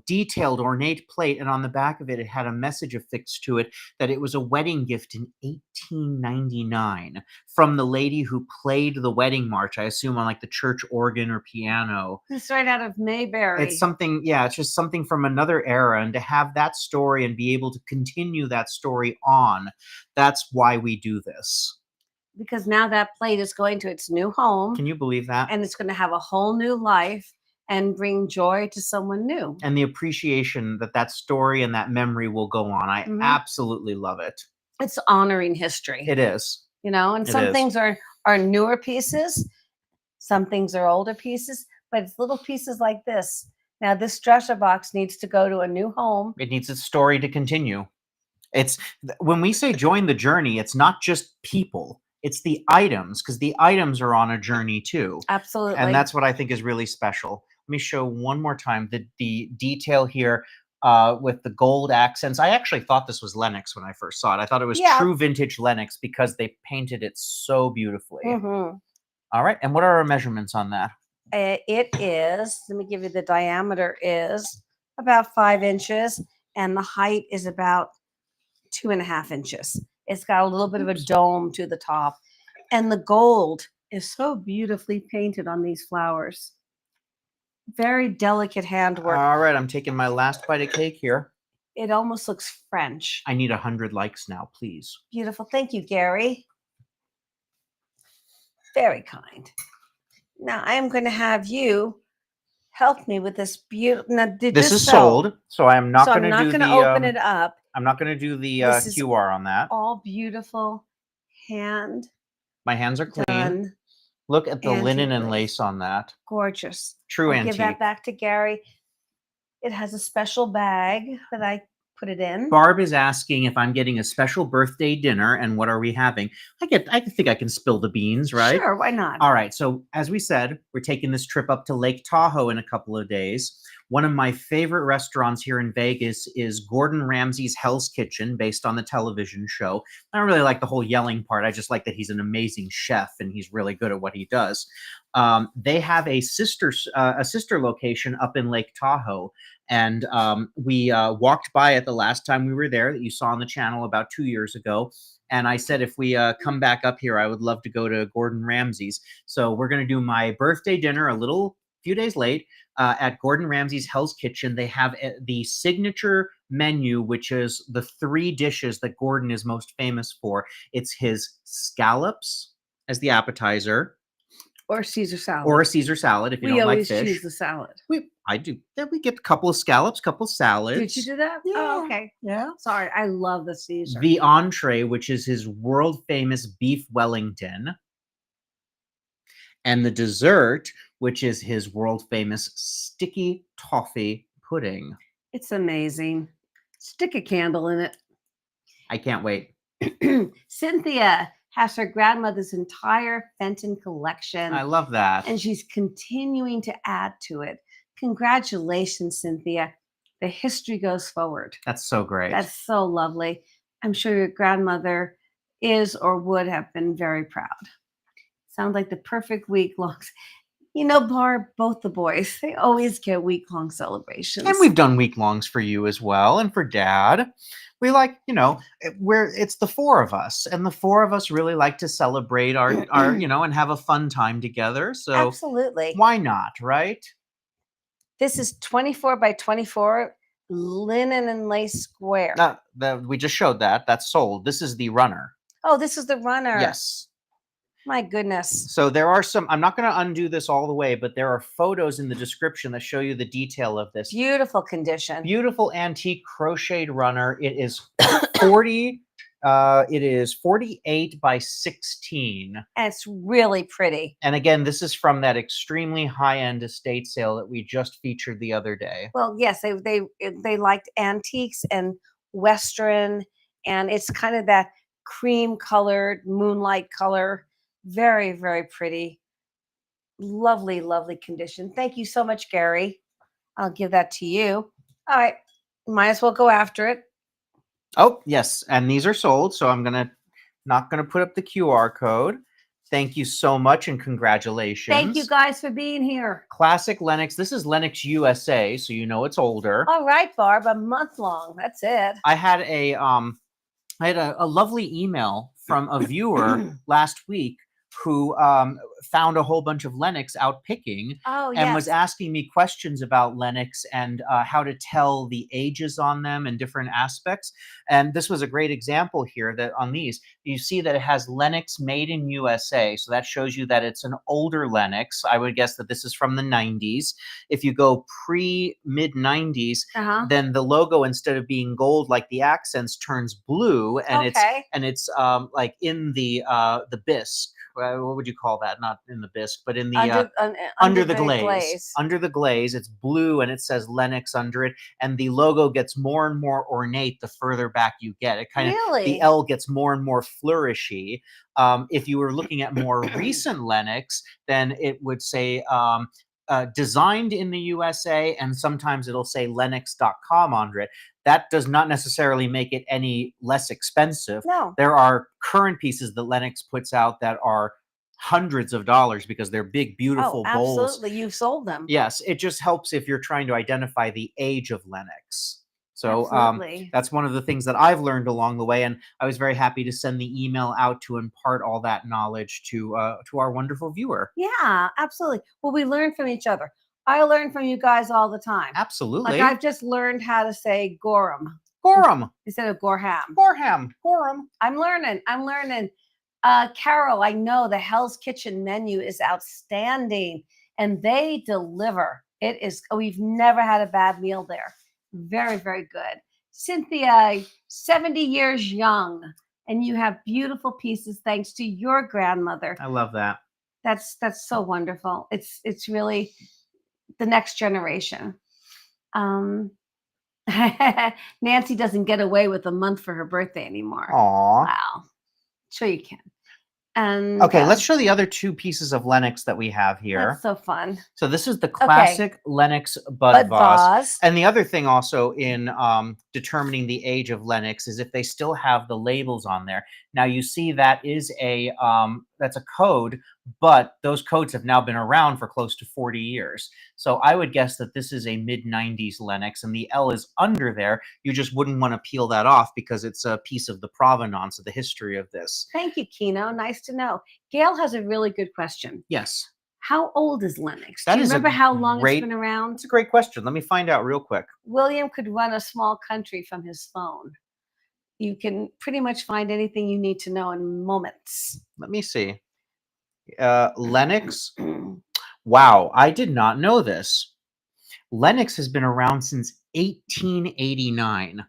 detailed, ornate plate, and on the back of it, it had a message affixed to it that it was a wedding gift in 1899 from the lady who played the wedding march, I assume on like the church organ or piano. It's right out of Mayberry. It's something, yeah, it's just something from another era, and to have that story and be able to continue that story on, that's why we do this. Because now that plate is going to its new home. Can you believe that? And it's going to have a whole new life and bring joy to someone new. And the appreciation that that story and that memory will go on. I Mhm. absolutely love it. It's honoring history. It is. And It some is. things are newer pieces, some things are older pieces, but it's little pieces like this. Now this dresser box needs to go to a new home. It needs its story to continue. It's when we say join the journey, it's not just people, it's the items, because the items are on a journey too. Absolutely. And that's what I think is really special. Let me show one more time the detail here with the gold accents. I actually thought this was Lenox when I first saw it. I thought it was true vintage Lenox because they painted it so beautifully. Mhm. All right. And what are our measurements on that? It is, let me give you the diameter is about 5 inches and the height is about 2.5 inches. It's got a little bit of a dome to the top. And the gold is so beautifully painted on these flowers. Very delicate handwork. All right. I'm taking my last bite of cake here. It almost looks French. I need 100 likes now, please. Beautiful. Thank you, Gary. Very kind. Now I am going to have you help me with this beautiful. Now, did This this is sell? sold, so I'm not So going I'm to not do going to the. open it up. I'm not going to do the This is QR on that. All beautiful hand My hands are clean. done. Look at the linen and antique lace on that. Gorgeous. True I'll antique. give that back to Gary. It has a special bag that I put it in. Barb is asking if I'm getting a special birthday dinner and what are we having. I think I can spill the beans, right? Sure, why not? All right. So as we said, we're taking this trip up to Lake Tahoe in a couple of days. One of my favorite restaurants here in Vegas is Gordon Ramsay's Hell's Kitchen, based on the television show. I don't really like the whole yelling part. I just like that he's an amazing chef and he's really good at what he does. They have a sister location up in Lake Tahoe. And we walked by it the last time we were there that you saw on the channel about 2 years ago. And I said, if we come back up here, I would love to go to Gordon Ramsay's. So we're going to do my birthday dinner a few days late at Gordon Ramsay's Hell's Kitchen. They have the signature menu, which is the 3 dishes that Gordon is most famous for. It's his scallops as the appetizer. Or Caesar salad. Or a Caesar salad if you don't like always fish. choose the salad. I do. Then we get a couple of scallops, couple salads. Did you do that? Yeah. Oh, okay. Yeah. Sorry, I love the Caesar. The entree, which is his world famous beef Wellington. And the dessert, which is his world famous sticky toffee pudding. It's amazing. Stick a candle in it. I can't wait. Cynthia has her grandmother's entire Fenton collection. I love that. And she's continuing to add to it. Congratulations, Cynthia. The history goes forward. That's so great. That's so lovely. I'm sure your grandmother is or would have been very proud. Sounds like the perfect week-longs. Barb, both the boys, they always get week-long celebrations. And we've done week-longs for you as well, and for Dad. We like, it's the 4 of us, and the 4 of us really like to celebrate our and have a fun time together. So absolutely. Why not, right? This is 24 by 24 linen and lace square. We just showed that. That's sold. This is the runner. Oh, this is the runner. Yes. My goodness. So there are some, I'm not going to undo this all the way, but there are photos in the description that show you the detail of this. Beautiful condition. Beautiful antique crocheted runner. It is 40 It is 48 by 16. And it's really pretty. And again, this is from that extremely high-end estate sale that we just featured the other day. Well, yes, they liked antiques and Western, and it's kind of that cream colored, moonlight color. Very, very pretty. Lovely, lovely condition. Thank you so much, Gary. I'll give that to you. All right. Might as well go after it. Oh, yes, and these are sold, so I'm not gonna put up the QR code. Thank you so much and congratulations. Thank you guys for being here. Classic Lenox. This is Lenox USA, so you know it's older. All right, Barb, a month long. That's it. I had a lovely email from a viewer last week who found a whole bunch of Lenox out picking Oh, and yes. was asking me questions about Lenox and how to tell the ages on them and different aspects. And this was a great example here that on these, you see that it has Lenox made in USA. So that shows you that it's an older Lenox. I would guess that this is from the 90s. If you go mid 90s, Uh-huh. then the logo, instead of being gold like the accents, turns blue, and Okay. it's like in the bisque. What would you call that? Not in the bisque, but in the under the glaze. Under the glaze, it's blue and it says Lenox under it, and the logo gets more and more ornate the further back you get. It kind of Really? the L gets more and more flourishy. If you were looking at more recent Lenox, then it would say designed in the USA, and sometimes it'll say Lenox.com under it. That does not necessarily make it any less expensive. No. There are current pieces that Lenox puts out that are hundreds of dollars because they're big, beautiful Oh, bowls. absolutely. You've sold them. Yes, it just helps if you're trying to identify the age of Lenox. So Absolutely. that's one of the things that I've learned along the way, and I was very happy to send the email out to impart all that knowledge to our wonderful viewer. Yeah, absolutely. Well, we learn from each other. I learn from you guys all the time. Absolutely. Like I've just learned how to say Gorham Gorham. instead of Gorham. Gorham. I'm learning. Carol, I know the Hell's Kitchen menu is outstanding and they deliver. It is, we've never had a bad meal there. Very, very good. Cynthia, 70 years young, and you have beautiful pieces thanks to your grandmother. I love that. That's so wonderful. It's really the next generation. Nancy doesn't get away with a month for her birthday anymore. Aw. Wow. Sure you can. And okay, let's show the other two pieces of Lenox that we have here. That's so fun. So this is the classic Lenox Bud Vase. And the other thing also in determining the age of Lenox is if they still have the labels on there. Now you see that is that's a code, but those codes have now been around for close to 40 years. So I would guess that this is a mid-90s Lenox, and the L is under there. You just wouldn't want to peel that off because it's a piece of the provenance of the history of this. Thank you, Kino. Nice to know. Gail has a really good question. Yes. How old is Lenox? That Do you is a remember how long great- it's been around? It's a great question. Let me find out real quick. William could run a small country from his phone. You can pretty much find anything you need to know in moments. Let me see. Lenox. Wow, I did not know this. Lenox has been around since 1889.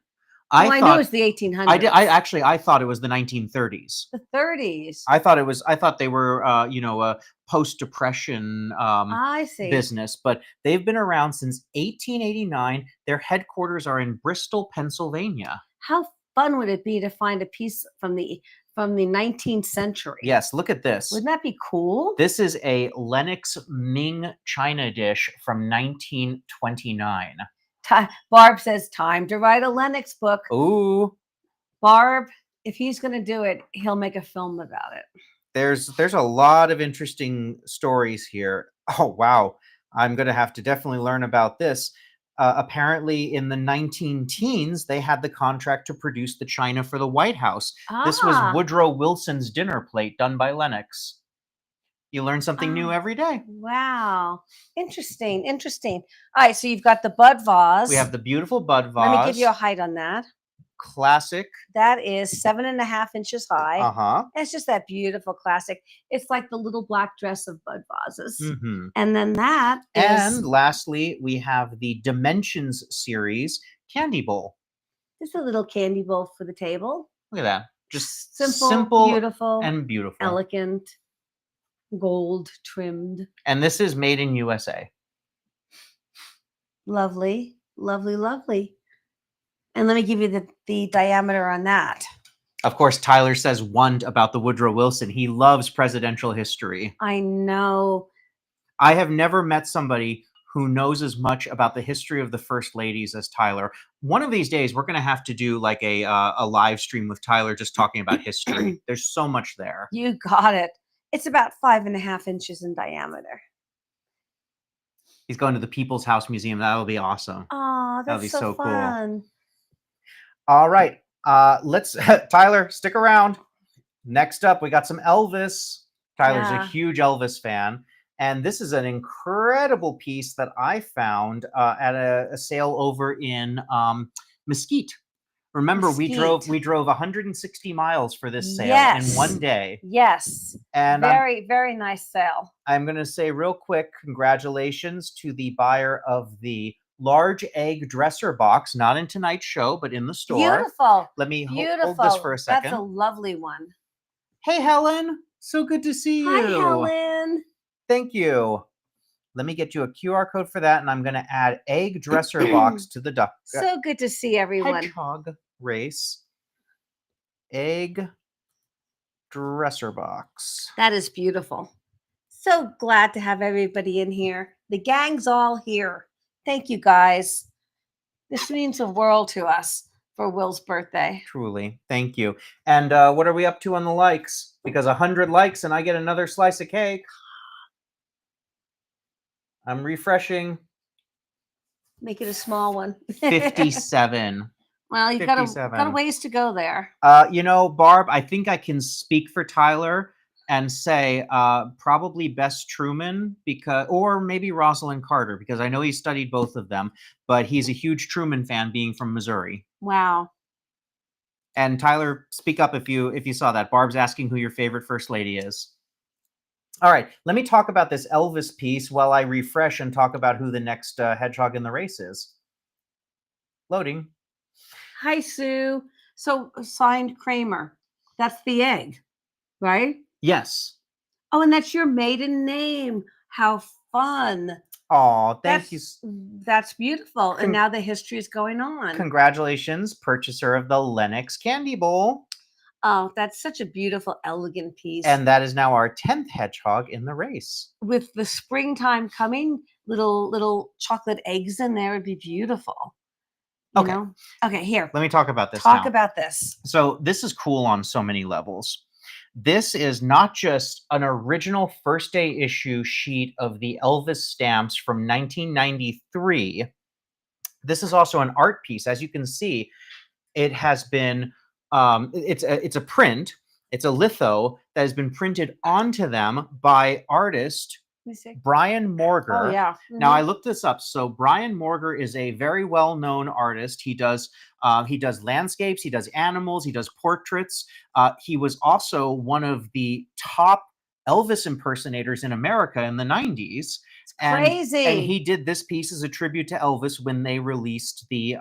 I knew it was the 1800s. I thought it was the 1930s. The 30s. I thought they were a post-depression I see. business, but they've been around since 1889. Their headquarters are in Bristol, Pennsylvania. How fun would it be to find a piece from the 19th century? Yes, look at this. Wouldn't that be cool? This is a Lenox Ming china dish from 1929. Barb says, time to write a Lenox book. Ooh. Barb, if he's going to do it, he'll make a film about it. There's a lot of interesting stories here. Oh, wow. I'm going to have to definitely learn about this. Apparently, in the 19-teens, they had the contract to produce the china for the White House. This was Woodrow Wilson's dinner plate done by Lenox. You learn something new every day. Wow. Interesting. All right, so you've got the Bud Vase. We have the beautiful Bud Vase. Let me give you a height on that. Classic. That is 7.5 inches high. Uh-huh. It's just that beautiful classic. It's like the little black dress of Bud vases. Mm-hmm. And then that is... And lastly, we have the Dimensions series candy bowl. Just a little candy bowl for the table. Look at that. Just Simple, simple beautiful, and beautiful. elegant, gold trimmed. And this is made in USA. Lovely, lovely, lovely. And let me give you the diameter on that. Of course, Tyler says one about the Woodrow Wilson. He loves presidential history. I know. I have never met somebody who knows as much about the history of the first ladies as Tyler. One of these days, we're going to have to do like a live stream with Tyler just talking about history. There's so much there. You got it. It's about 5.5 inches in diameter. He's going to the People's House Museum. That'll be awesome. Oh, That'll be that's so so cool. fun. All right. Let's Tyler, stick around. Next up, we got some Elvis. Tyler's a Yeah. huge Elvis fan. And this is an incredible piece that I found at a sale over in Mesquite. Remember, we drove 160 miles for this sale in one day. Yes. And very, very nice sale. I'm going to say real quick, congratulations to the buyer of the large egg dresser box, not in tonight's show, but in the store. Beautiful. Let me Beautiful. hold this for a second. That's a lovely one. Hey, Helen. So good to see you. Hi, Helen. Thank you. Let me get you a QR code for that, and I'm going to add egg dresser box to the duck. So good to see everyone. Hedgehog race. Egg dresser box. That is beautiful. So glad to have everybody in here. The gang's all here. Thank you, guys. This means the world to us for Will's birthday. Truly. Thank you. And what are we up to on the likes? Because 100 likes and I get another slice of cake. I'm refreshing. Make it a small one. 57. Well, you got 57. a ways to go there. You know, Barb, I think I can speak for Tyler and say probably Bess Truman, or maybe Rosalind Carter, because I know he studied both of them, but he's a huge Truman fan, being from Missouri. Wow. And Tyler, speak up if you saw that. Barb's asking who your favorite first lady is. All right, let me talk about this Elvis piece while I refresh and talk about who the next hedgehog in the race is. Loading. Hi, Sue. So signed Kramer. That's the egg, right? Yes. Oh, and that's your maiden name. How fun. Oh, thank you. That's beautiful. And now the history is going on. Congratulations, purchaser of the Lenox candy bowl. Oh, that's such a beautiful, elegant piece. And that is now our 10th hedgehog in the race. With the springtime coming, little chocolate eggs in there would be beautiful. You know? Okay, here. Let me talk about this Talk now. about this. So this is cool on so many levels. This is not just an original first day issue sheet of the Elvis stamps from 1993. This is also an art piece. As you can see, it has been, it's a print. It's a litho that has been printed onto them by artist Brian Morger. Oh, yeah. Mm-hmm. Now I looked this up. So Brian Morger is a very well-known artist. He does landscapes, he does animals, he does portraits. He was also one of the top Elvis impersonators in America in the 90s. Crazy. And he did this piece as a tribute to Elvis when they released the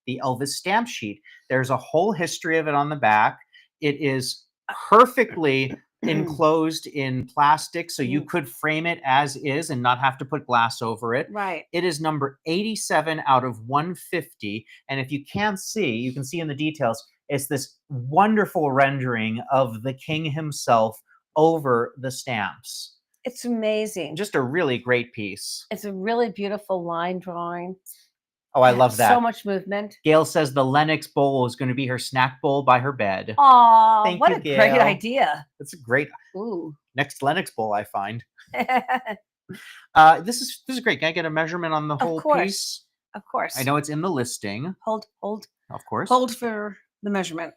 Elvis stamp sheet. There's a whole history of it on the back. It is perfectly enclosed in plastic, so you could frame it as is and not have to put glass over it. Right. It is number 87 out of 150. And if you can't see, you can see in the details, it's this wonderful rendering of the king himself over the stamps. It's amazing. Just a really great piece. It's a really beautiful line drawing. Oh, I love that. So much movement. Gail says the Lenox bowl is going to be her snack bowl by her bed. Oh, what a Gail. great idea. That's a great. Ooh. Next Lenox bowl, I find. This is great. Can I get a measurement on the whole piece? Of course. I know it's in the listing. Hold. Of course. Hold for the measurement.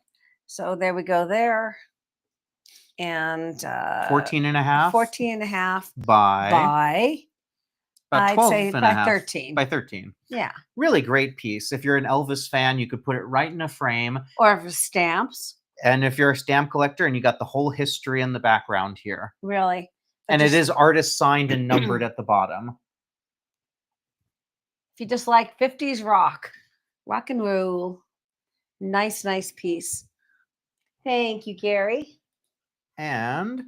So there we go there. And 14 and a half. 14 and a half by about 12 I'd say and by a half. 13. By 13. Yeah. Really great piece. If you're an Elvis fan, you could put it right in a frame. Or for stamps. And if you're a stamp collector and you got the whole history in the background here. Really. And it is artist signed and numbered at the bottom. If you just like 50s rock and roll, nice piece. Thank you, Gary. And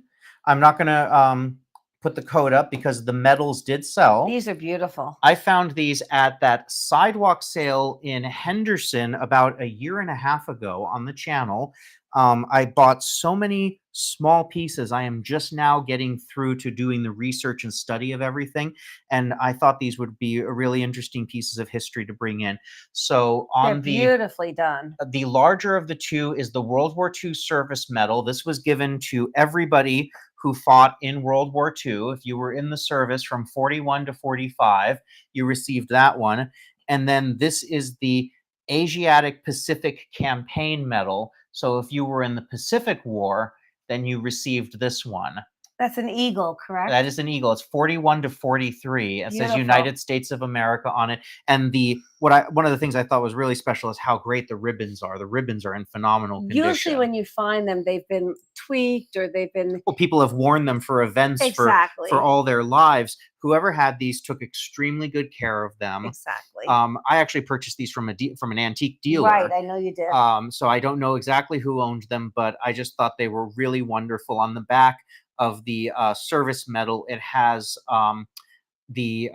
I'm not going to put the code up because the medals did sell. These are beautiful. I found these at that sidewalk sale in Henderson about a year and a half ago on the channel. I bought so many small pieces. I am just now getting through to doing the research and study of everything. And I thought these would be really interesting pieces of history to bring in. So They're on beautifully done. the larger of the two is the World War II Service Medal. This was given to everybody who fought in World War II. If you were in the service from 41 to 45, you received that one. And then this is the Asiatic Pacific Campaign Medal. So if you were in the Pacific War, then you received this one. That's an eagle, correct? That is an eagle. It's 41 to 43. It says Beautiful. United States of America on it. And one of the things I thought was really special is how great the ribbons are. The ribbons are in phenomenal condition. Usually when you find them, they've been tweaked or they've been... Well, people have worn them for events Exactly. for all their lives. Whoever had these took extremely good care of them. Exactly. I actually purchased these from an antique dealer. Right, I know you did. So I don't know exactly who owned them, but I just thought they were really wonderful. On the back of the service medal, it has the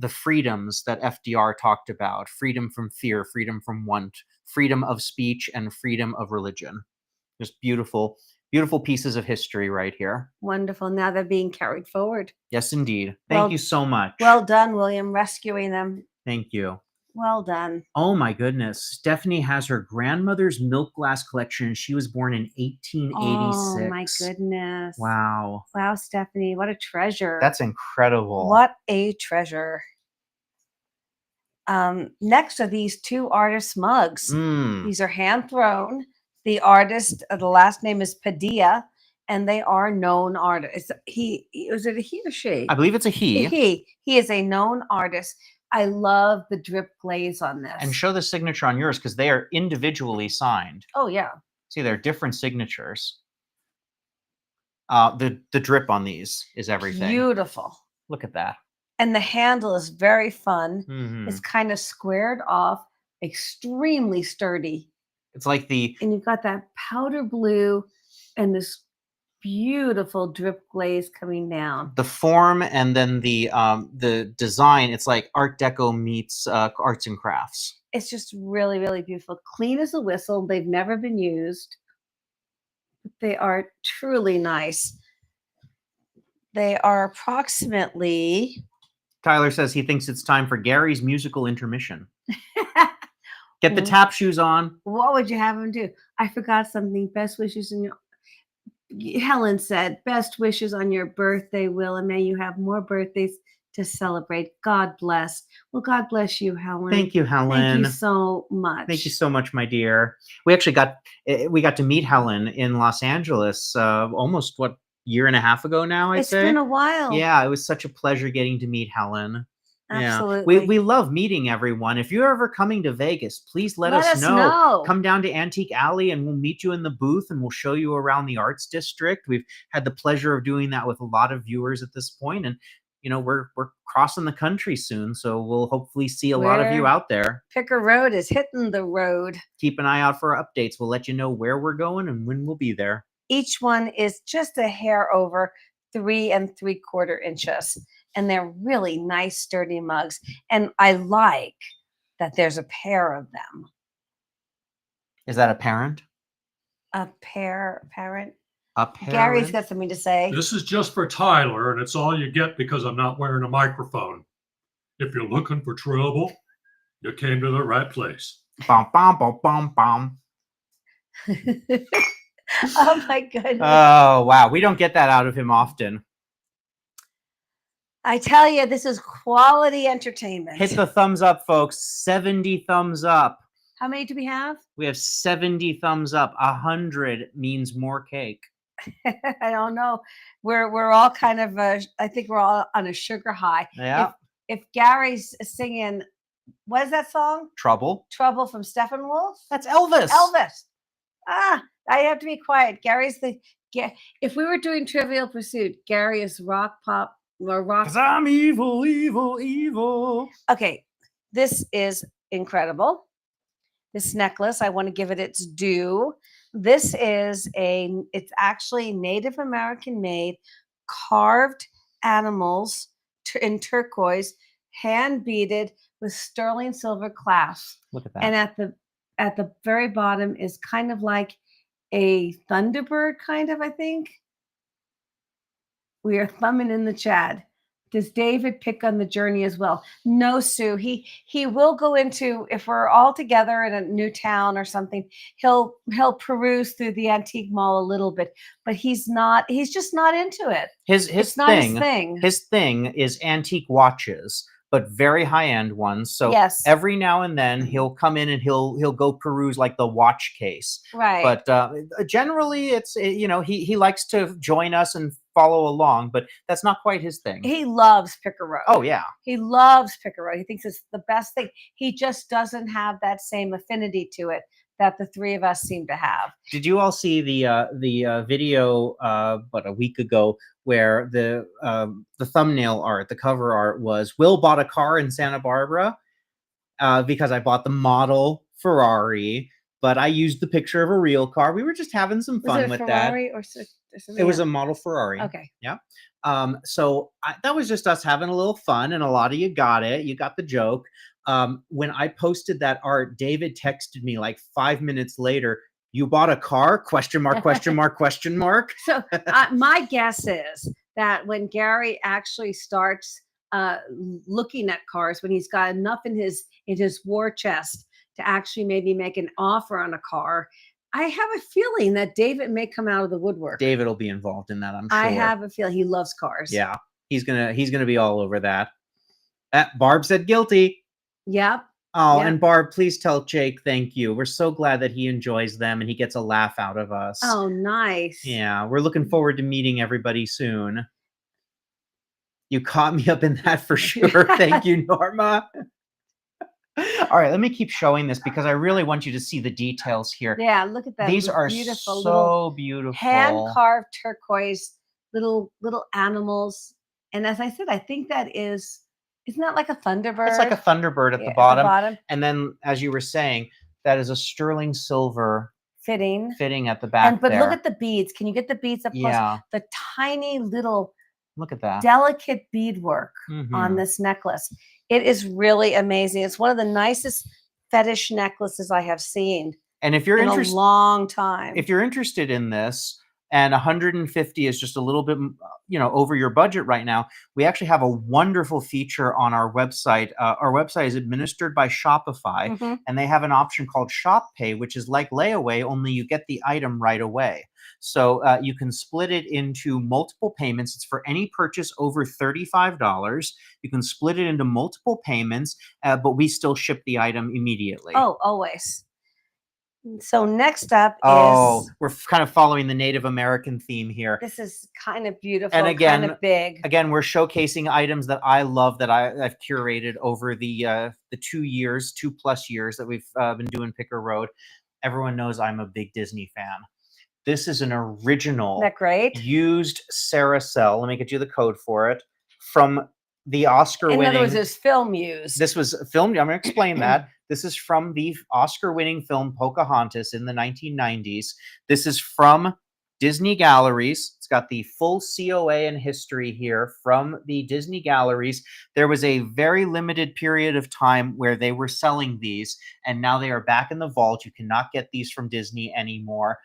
freedoms that FDR talked about: freedom from fear, freedom from want, freedom of speech, and freedom of religion. Just beautiful, beautiful pieces of history right here. Wonderful. Now they're being carried forward. Yes, indeed. Thank you so much. Well done, William, rescuing them. Thank you. Well done. Oh my goodness. Stephanie has her grandmother's milk glass collection, and she was born in 1886. Oh my goodness. Wow. Wow, Stephanie, what a treasure. That's incredible. What a treasure. Next are these two artist mugs. These are hand thrown. The artist, the last name is Padilla, and they are known artists. Is it a he or she? I believe it's a he. He is a known artist. I love the drip glaze on this. And show the signature on yours because they are individually signed. Oh, yeah. See, they're different signatures. The drip on these is everything. Beautiful. Look at that. And the handle is very fun. Mm-hmm. It's kind of squared off, extremely sturdy. It's like and you've got that powder blue and this beautiful drip glaze coming down. The form and then the design, it's like Art Deco meets arts and crafts. It's just really, really beautiful. Clean as a whistle. They've never been used. But they are truly nice. They are approximately... Tyler says he thinks it's time for Gary's musical intermission. Get the tap shoes on. What would you have him do? I forgot something. Best wishes in your... Helen said, best wishes on your birthday, Will, and may you have more birthdays to celebrate. God bless. Well, God bless you, Helen. Thank you, Helen. Thank you so much. Thank you so much, my dear. We actually got to meet Helen in Los Angeles almost, year and a half ago now, I'd say. It's been a while. Yeah, it was such a pleasure getting to meet Helen. Absolutely. Yeah. We love meeting everyone. If you're ever coming to Vegas, please let us know. Come down to Antique Alley and we'll meet you in the booth and we'll show you around the Arts District. We've had the pleasure of doing that with a lot of viewers at this point. And, we're crossing the country soon. So we'll hopefully see a lot of you out there. Picker Road is hitting the road. Keep an eye out for updates. We'll let you know where we're going and when we'll be there. Each one is just a hair over 3 3/4 inches. And they're really nice, sturdy mugs. And I like that there's a pair of them. Is that a parent? A parent? A parent? Gary's got something to say. This is just for Tyler, and it's all you get because I'm not wearing a microphone. If you're looking for trouble, you came to the right place. Bum, bum, bum, bum, bum. Oh, my goodness. Oh, wow. We don't get that out of him often. I tell you, this is quality entertainment. Hit the thumbs up, folks. 70 thumbs up. How many do we have? We have 70 thumbs up. 100 means more cake. I don't know. We're all kind of, I think we're all on a sugar high. Yeah. If Gary's singing, what is that song? Trouble. Trouble from Steppenwolf? That's Elvis. Elvis. I have to be quiet. If we were doing Trivial Pursuit, Gary is rock, pop, or rock. 'Cause I'm evil, evil, evil. Okay, this is incredible. This necklace, I want to give it its due. This is it's actually Native American made, carved animals in turquoise, hand beaded with sterling silver clasps. Look at that. And at the very bottom is kind of like a Thunderbird, kind of, I think. We are thumbing in the chat. Does David pick on the journey as well? No, Sue. He will go into, if we're all together in a new town or something, he'll peruse through the antique mall a little bit, but he's just not into it. His not his thing. His thing is antique watches, but very high-end ones. So Yes. every now and then he'll come in and he'll go peruse like the watch case. Right. But generally, it's he likes to join us and follow along, but that's not quite his thing. He loves Picker Road. Oh yeah, he loves Picker Road. He thinks it's the best thing. He just doesn't have that same affinity to it that the three of us seem to have. Did you all see the video about a week ago where the thumbnail art, the cover art was Will bought a car in Santa Barbara because I bought the model Ferrari, but I used the picture of a real car. We were just having some fun with that. It was a model Ferrari. Okay. Yeah. So that was just us having a little fun, and a lot of you got it. You got the joke. When I posted that art, David texted me like 5 minutes later, "You bought a car? Question mark, question mark, question mark." So my guess is that when Gary actually starts looking at cars, when he's got enough in his war chest to actually maybe make an offer on a car, I have a feeling that David may come out of the woodwork. David will be involved in that, I'm sure. I have a feeling he loves cars. Yeah, he's gonna be all over that. Barb said guilty. Yep. Oh, Yep. and Barb, please tell Jake thank you. We're so glad that he enjoys them and he gets a laugh out of us. Oh, nice. Yeah, we're looking forward to meeting everybody soon. You caught me up in that for sure. Thank you, Norma. All right, let me keep showing this because I really want you to see the details here. Yeah, look at that. These are beautiful, so beautiful. hand-carved turquoise little animals. And as I said, I think that isn't that like a Thunderbird? It's like a Thunderbird at the bottom. And then, as you were saying, that is a sterling silver fitting at the back. But look at the beads. Can you get the beads up close? Yeah. The tiny little, look at that, delicate beadwork on this necklace. It is really amazing. It's one of the nicest fetish necklaces I have seen. And if you're interested, a long time. If you're interested in this, and 150 is just a little bit, over your budget right now, we actually have a wonderful feature on our website. Our website is administered by Shopify, and they have an option called Shop Pay, which is like layaway, only you get the item right away. So you can split it into multiple payments. It's for any purchase over $35. You can split it into multiple payments, but we still ship the item immediately. Oh, always. So next up is... we're kind of following the Native American theme here. This is kind of beautiful, and again, kind of big. Again, we're showcasing items that I love, that I've curated over the 2+ years that we've been doing Picker Road. Everyone knows I'm a big Disney fan. This is an original, isn't that great? Used Carousel. Let me get you the code for it. From the Oscar-winning... In other words, it's film used. This was filmed... I'm going to explain that. This is from the Oscar-winning film Pocahontas in the 1990s. This is from Disney Galleries. It's got the full COA and history here from the Disney Galleries. There was a very limited period of time where they were selling these, and now they are back in the vault. You cannot get these from Disney anymore.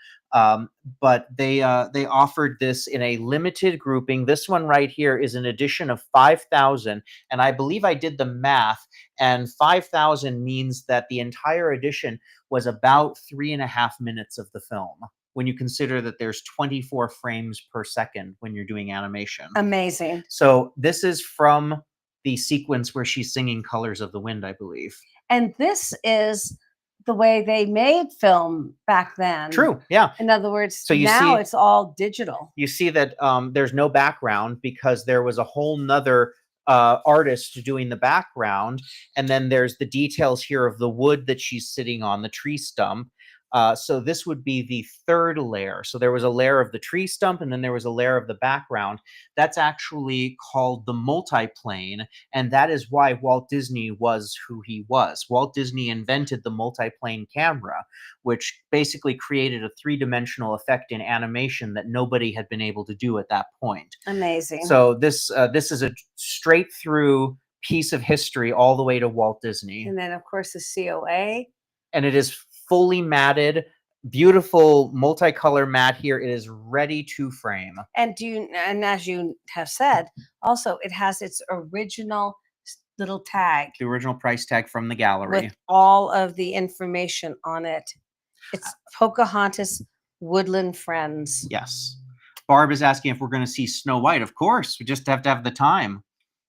But they offered this in a limited grouping. This one right here is an edition of 5,000, and I believe I did the math, and 5,000 means that the entire edition was about 3.5 minutes of the film, when you consider that there's 24 frames per second when you're doing animation. Amazing. So this is from the sequence where she's singing Colors of the Wind, I believe. And this is the way they made film back then. True, yeah. In other words, so now it's all digital. You see that there's no background because there was a whole nother artist doing the background. And then there's the details here of the wood that she's sitting on, the tree stump. So this would be the third layer. So there was a layer of the tree stump, and then there was a layer of the background. That's actually called the multiplane, and that is why Walt Disney was who he was. Walt Disney invented the multiplane camera, which basically created a three-dimensional effect in animation that nobody had been able to do at that point. Amazing. So this is a straight through piece of history all the way to Walt Disney. And then, of course, the COA. And it is fully matted, beautiful multicolor matte here. It is ready to frame. And as you have said, also it has its original little tag The original price tag from the gallery. with all of the information on it. It's Pocahontas Woodland Friends. Yes. Barb is asking if we're going to see Snow White. Of course, we just have to have the time.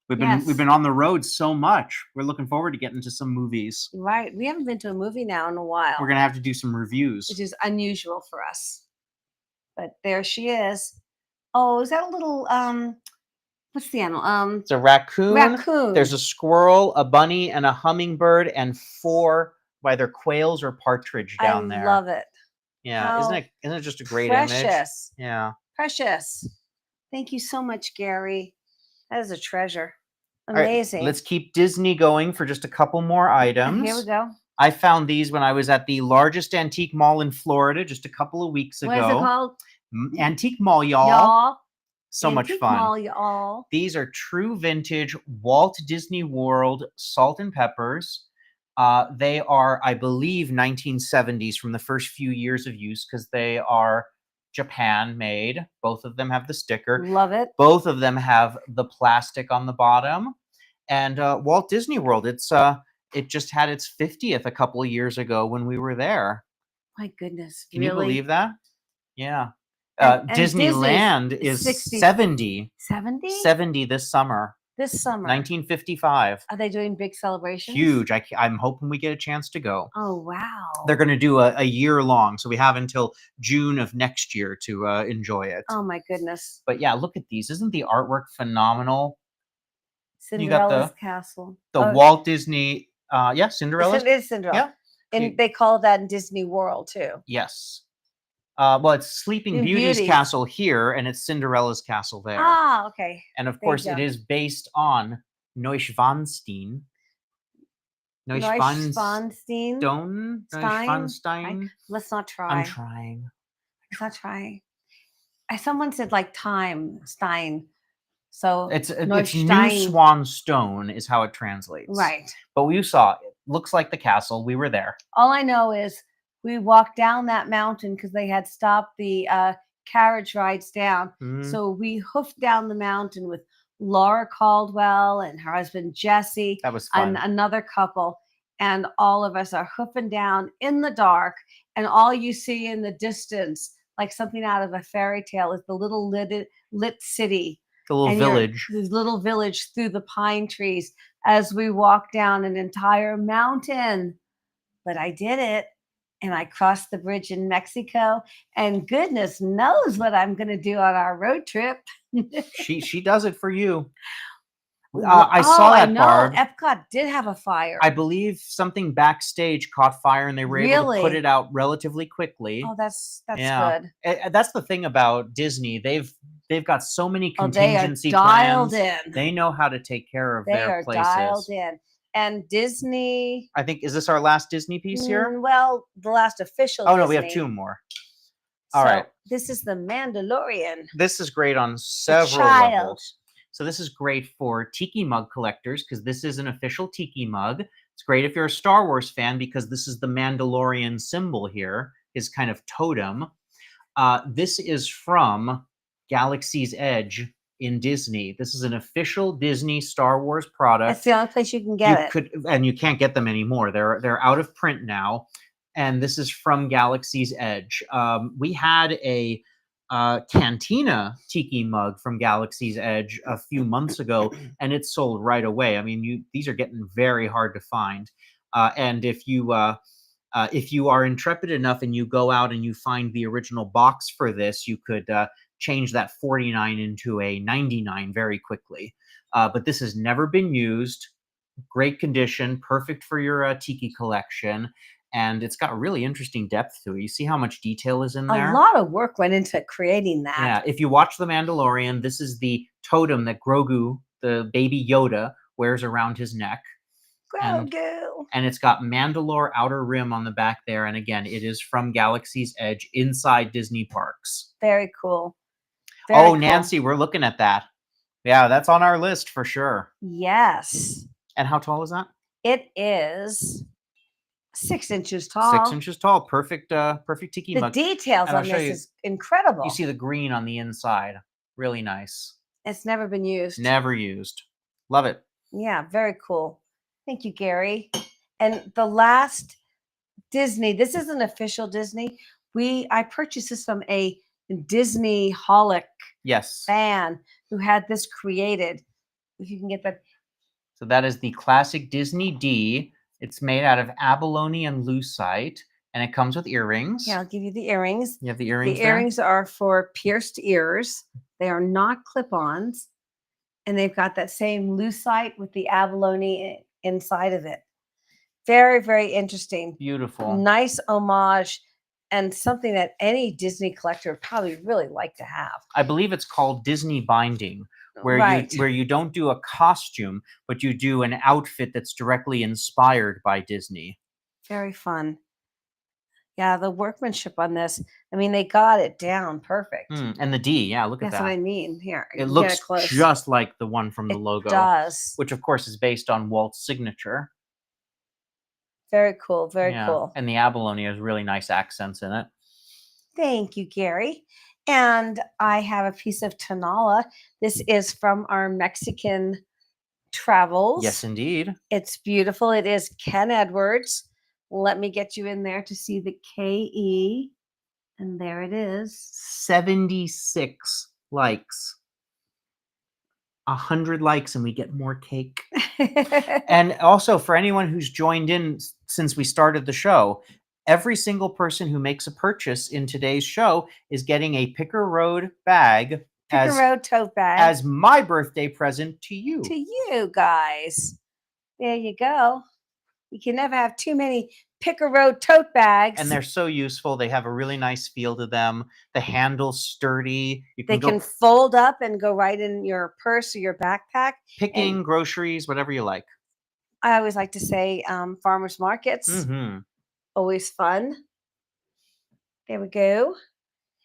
We've been on the road so much. We're looking forward to getting to some movies. Right. We haven't been to a movie now in a while. We're going to have to do some reviews. Which is unusual for us. But there she is. Oh, is that a little what's the animal? It's a raccoon. Raccoon. There's a squirrel, a bunny, and a hummingbird, and 4 either quails or partridge down there. I love it. Yeah, How isn't it just a great image? Precious. Yeah. Precious. Thank you so much, Gary. That is a treasure. All right, Amazing. let's keep Disney going for just a couple more items. Here we go. I found these when I was at the largest antique mall in Florida just a couple of weeks ago. What is it called? Antique Mall, y'all. Y'all. So much Antique fun. Mall, y'all. These are true vintage Walt Disney World salt and peppers. They are, I believe, 1970s from the first few years of use because they are Japan made. Both of them have the sticker. Love it. Both of them have the plastic on the bottom. And Walt Disney World, it just had its 50th a couple of years ago when we were there. My goodness. Can you really? believe that? Yeah. And Disneyland Disney's is 60. 70. 70? 70 this summer. This summer. 1955. Are they doing big celebrations? Huge. I'm hoping we get a chance to go. Oh, wow. They're going to do a year long, so we have until June of next year to enjoy it. Oh, my goodness. But yeah, look at these. Isn't the artwork phenomenal? Cinderella's Castle. The Walt Disney, Cinderella. It is Cinderella. Yeah. And they call that in Disney World, too. Yes. Well, it's Sleeping Beauty's Beauty. castle here, and it's Cinderella's castle there. Ah, okay. And of there you course, it go. is based on Neuschwanstein. Neuschwanstein. Neuschwanstein. Let's not try. I'm trying. Let's not try. Someone said like Stein. So It's New Neuschwanstein. Swan Stone is how it translates. Right. But we saw it. Looks like the castle. We were there. All I know is we walked down that mountain because they had stopped the carriage rides down. Mhm. So we hoofed down the mountain with Laura Caldwell and her husband Jesse That was fun. and another couple. And all of us are hoofing down in the dark. And all you see in the distance, like something out of a fairy tale, is the little lit city. The little and you're- village. This little village through the pine trees as we walk down an entire mountain. But I did it. And I crossed the bridge in Mexico. And goodness knows what I'm going to do on our road trip. She does it for you. I saw that, Barb. Epcot did have a fire. I believe something backstage caught fire and they were able to put Really? it out relatively quickly. Oh, that's Yeah. good. That's the thing about Disney. They've got so many Oh, they are contingency dialed plans. in. They know how to take care of They their are places. dialed in. And Disney. I think, is this our last Disney piece here? Well, the last official. Oh no, we have Disney. 2 more. All right. This is the Mandalorian. This is great on several child. levels. So this is great for tiki mug collectors because this is an official tiki mug. It's great if you're a Star Wars fan because this is the Mandalorian symbol here, his kind of totem. This is from Galaxy's Edge in Disney. This is an official Disney Star Wars product. That's the only place you can get it. And you can't get them anymore. They're out of print now. And this is from Galaxy's Edge. We had a Cantina tiki mug from Galaxy's Edge a few months ago, and it sold right away. I mean, these are getting very hard to find. And if you are intrepid enough and you go out and you find the original box for this, you could change that 49 into a 99 very quickly. But this has never been used. Great condition, perfect for your tiki collection. and it's got a really interesting depth to it. You see how much detail is in A there? lot of work went into creating that. Yeah, if you watch The Mandalorian, this is the totem that Grogu, the baby Yoda, wears around his neck. Grogu. And it's got Mandalore Outer Rim on the back there. And again, it is from Galaxy's Edge inside Disney parks. Very cool. Very Oh, cool. Nancy, we're looking at that. Yeah, that's on our list for sure. Yes. And how tall is that? It is 6 inches tall. 6 inches tall. Perfect, perfect tiki The mug. details And I'll on show this you- is incredible. You see the green on the inside. Really nice. It's never been used. Never used. Love it. Yeah, very cool. Thank you, Gary. And the last Disney, this isn't official Disney. I purchased this from a Disney holic Yes. fan who had this created. If you can get that. So that is the classic Disney D. It's made out of abalone and lucite, and it comes with earrings. Yeah, I'll give you the earrings. You have the earrings The there? earrings are for pierced ears. They are not clip-ons. And they've got that same lucite with the abalone inside of it. Very, very interesting. Beautiful. Nice homage and something that any Disney collector would probably really like to have. I believe it's called Disney binding, where Right. you don't do a costume, but you do an outfit that's directly inspired by Disney. Very fun. Yeah, the workmanship on this. I mean, they got it down perfect. And the D, yeah, look at That's that. what I mean. Here, you It can looks get close. just like the one from the It logo, does. which of course is based on Walt's signature. Very cool. Very Yeah, cool. and the abalone has really nice accents in it. Thank you, Gary. And I have a piece of Tanala. This is from our Mexican travels. Yes, indeed. It's beautiful. It is Ken Edwards. Let me get you in there to see the KE. And there it is. 76 likes. 100 likes and we get more cake. And also, for anyone who's joined in since we started the show, every single person who makes a purchase in today's show is getting a Picker Road bag Picker Road tote bag. as my birthday present to you. To you guys. There you go. You can never have too many Picker Road tote bags. And they're so useful. They have a really nice feel to them. The handle's sturdy. You They can can go fold up and go right in your purse or your backpack. picking and- groceries, whatever you like. I always like to say farmers markets. Hmm. Always fun. There we go.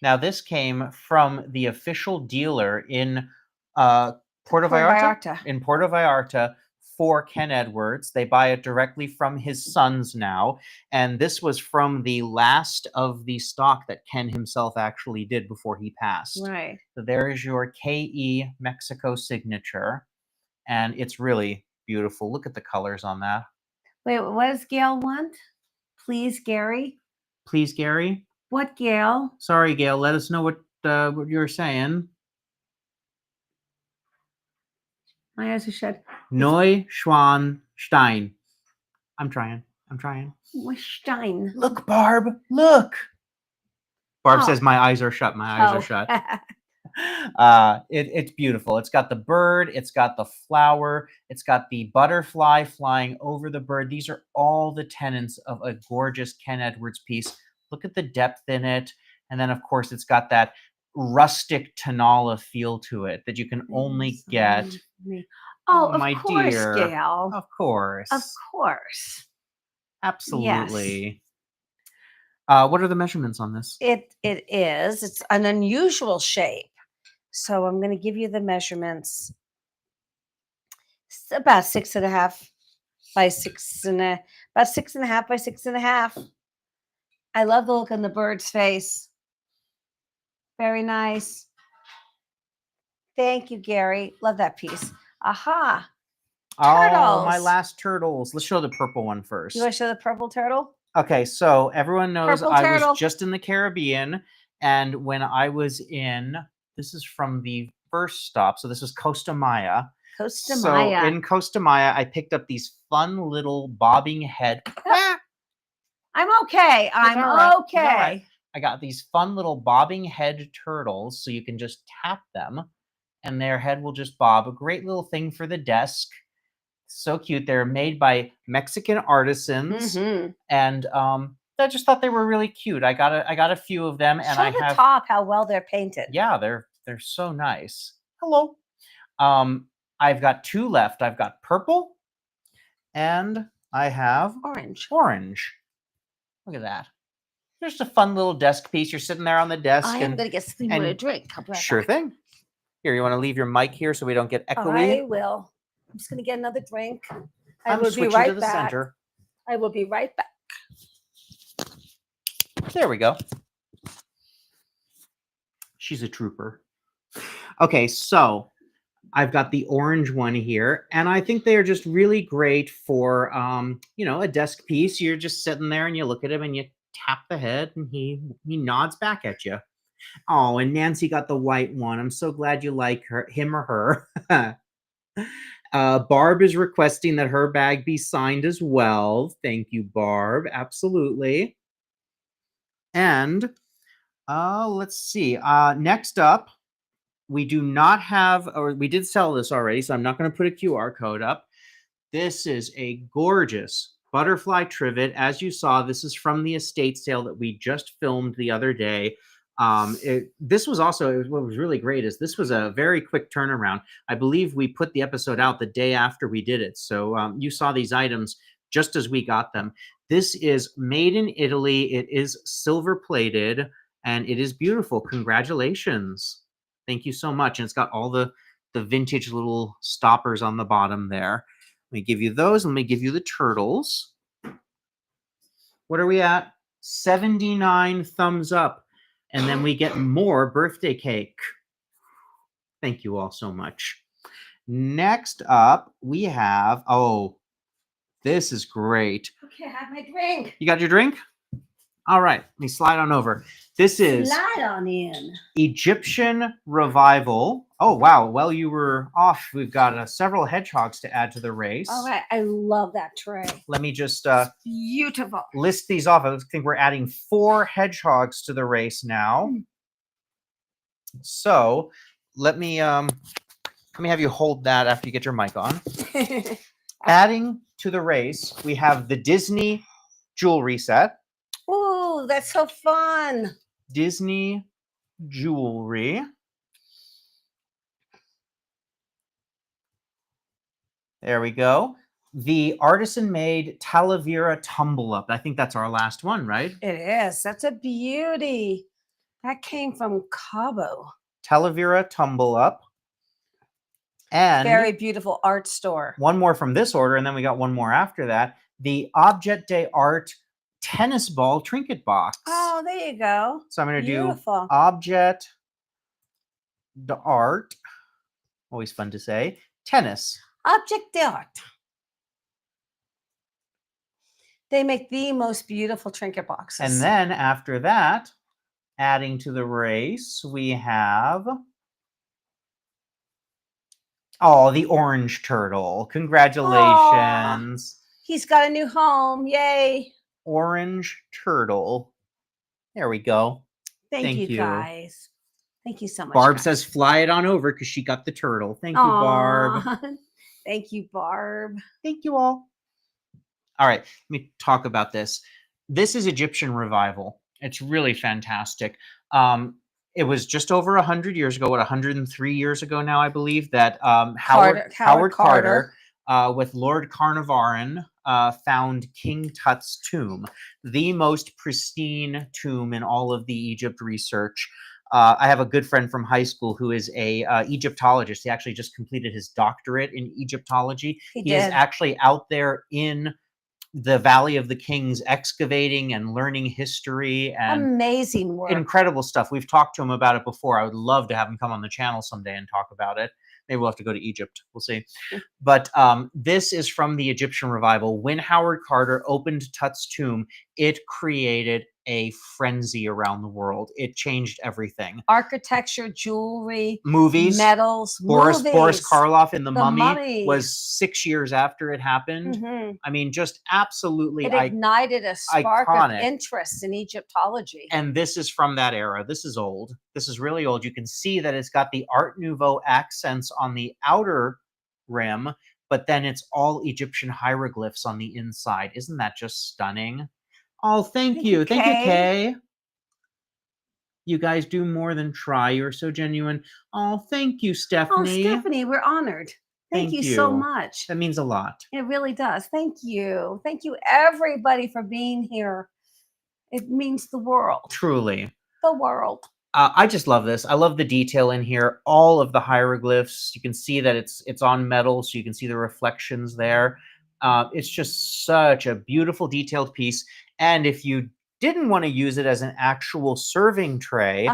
Now, this came from the official dealer in Puerto Puerto Vallarta. Vallarta. In Puerto Vallarta for Ken Edwards. They buy it directly from his sons now. And this was from the last of the stock that Ken himself actually did before he passed. Right. So there is your KE Mexico signature. And it's really beautiful. Look at the colors on that. Wait, what does Gail want? Please, Gary. Please, Gary. What, Gail? Sorry, Gail. Let us know what you're saying. My eyes are shut. Neu Schwan Stein. I'm trying. Stein. Look, Barb. Look. Barb Oh. says my eyes are shut. My eyes are shut. It's beautiful. It's got the bird. It's got the flower. It's got the butterfly flying over the bird. These are all the tenets of a gorgeous Ken Edwards piece. Look at the depth in it. And then, of course, it's got that rustic Tanala feel to it that you can only get. Oh, Oh, of my course, dear. Gail. Of course. Of course. Absolutely. What are the measurements on this? It is. It's an unusual shape. So I'm going to give you the measurements. It's about 6.5 by 6.5. About 6.5 by 6.5. I love the look on the bird's face. Very nice. Thank you, Gary. Love that piece. Aha. Oh, my Turtles. last turtles. Let's show the purple one first. You want to show the purple turtle? Okay, so everyone knows Purple I turtle. was just in the Caribbean, and when I was in, this is from the first stop, so this was Costa Maya. Costa So Maya. in Costa Maya, I picked up these fun little bobbing head. I'm okay. I'm all right. It's all okay. right. I got these fun little bobbing head turtles, so you can just tap them, and their head will just bob. A great little thing for the desk. So cute. They're made by Mexican artisans, Mhm. and I just thought they were really cute. I got a few of them, and Show I the have top how well they're painted. yeah, they're so nice. Hello. I've got 2 left. I've got purple, and I have Orange. orange. Look at that. Just a fun little desk piece. You're sitting there on the desk, I am and going to get something more to and drink. I'll be right sure back. thing. Here, you want to leave your mic here so we don't get I echoey? will. I'm just going to get another drink. I I'm will be switching right to the back. center. I will be right back. There we go. She's a trooper. Okay, so I've got the orange one here, and I think they are just really great for, a desk piece. You're just sitting there and you look at him and you tap the head and he nods back at you. Oh, and Nancy got the white one. I'm so glad you like him or her. Barb is requesting that her bag be signed as well. Thank you, Barb. Absolutely. And let's see. Next up, we do not have, or we did sell this already, so I'm not going to put a QR code up. This is a gorgeous butterfly trivet. As you saw, this is from the estate sale that we just filmed the other day. This was also, what was really great is this was a very quick turnaround. I believe we put the episode out the day after we did it. So you saw these items just as we got them. This is made in Italy. It is silver plated and it is beautiful. Congratulations. Thank you so much. And it's got all the vintage little stoppers on the bottom there. Let me give you those. Let me give you the turtles. What are we at? 79 thumbs up. And then we get more birthday cake. Thank you all so much. Next up, we have, oh, this is great. Okay, I have my drink. You got your drink? All right, let me slide on over. This is Slide on in. Egyptian Revival. Oh, wow. Well, you were off. We've got several hedgehogs to add to the race. All right, I love that tray. Let me just Beautiful. list these off. I think we're adding 4 hedgehogs to the race now. So let me have you hold that after you get your mic on. Adding to the race, we have the Disney jewelry set. Ooh, that's so fun. Disney jewelry. There we go. The artisan-made Talavera tumble up. I think that's our last one, right? It is. That's a beauty. That came from Cabo. Talavera tumble up. And Very beautiful art store. one more from this order, and then we got one more after that. The Objet d'Art tennis ball trinket box. Oh, there you go. So I'm going to do Beautiful. Objet d'Art. Always fun to say. Tennis. Object d'art. They make the most beautiful trinket boxes. And then after that, adding to the race, we have the orange turtle. Congratulations. He's got a new home. Yay. Orange turtle. There we go. Thank you, you. guys. Thank you so much. Barb guys. says fly it on over because she got the turtle. Thank you, Barb. Aw. Thank you, Barb. Thank you all. All right, let me talk about this. This is Egyptian Revival. It's really fantastic. It was just over 100 years ago, 103 years ago now, I believe, that Howard Carter with Lord Carnarvon found King Tut's tomb, the most pristine tomb in all of the Egypt research. I have a good friend from high school who is a Egyptologist. He actually just completed his doctorate in Egyptology. He is actually out there in the Valley of the Kings excavating and learning history and amazing work. Incredible stuff. We've talked to him about it before. I would love to have him come on the channel someday and talk about it. Maybe we'll have to go to Egypt. We'll see. But this is from the Egyptian Revival. When Howard Carter opened Tut's tomb, it created a frenzy around the world. It changed everything. Architecture, jewelry, movies, metals, Boris Karloff in The The Mummy Mummy. was 6 years after it happened. Mhm. I mean, just absolutely It ignited a spark iconic. of interest in Egyptology. And this is from that era. This is old. This is really old. You can see that it's got the Art Nouveau accents on the outer rim, but then it's all Egyptian hieroglyphs on the inside. Isn't that just stunning? Oh, thank you. Thank you, Kay. You guys do more than try. You're so genuine. Oh, thank you, Oh, Stephanie. Stephanie, we're honored. Thank you so much. That means a lot. It really does. Thank you. Thank you, everybody, for being here. It means the world. Truly. The world. I just love this. I love the detail in here. All of the hieroglyphs. You can see that it's on metal, so you can see the reflections there. It's just such a beautiful, detailed piece. And if you didn't want to use it as an actual serving tray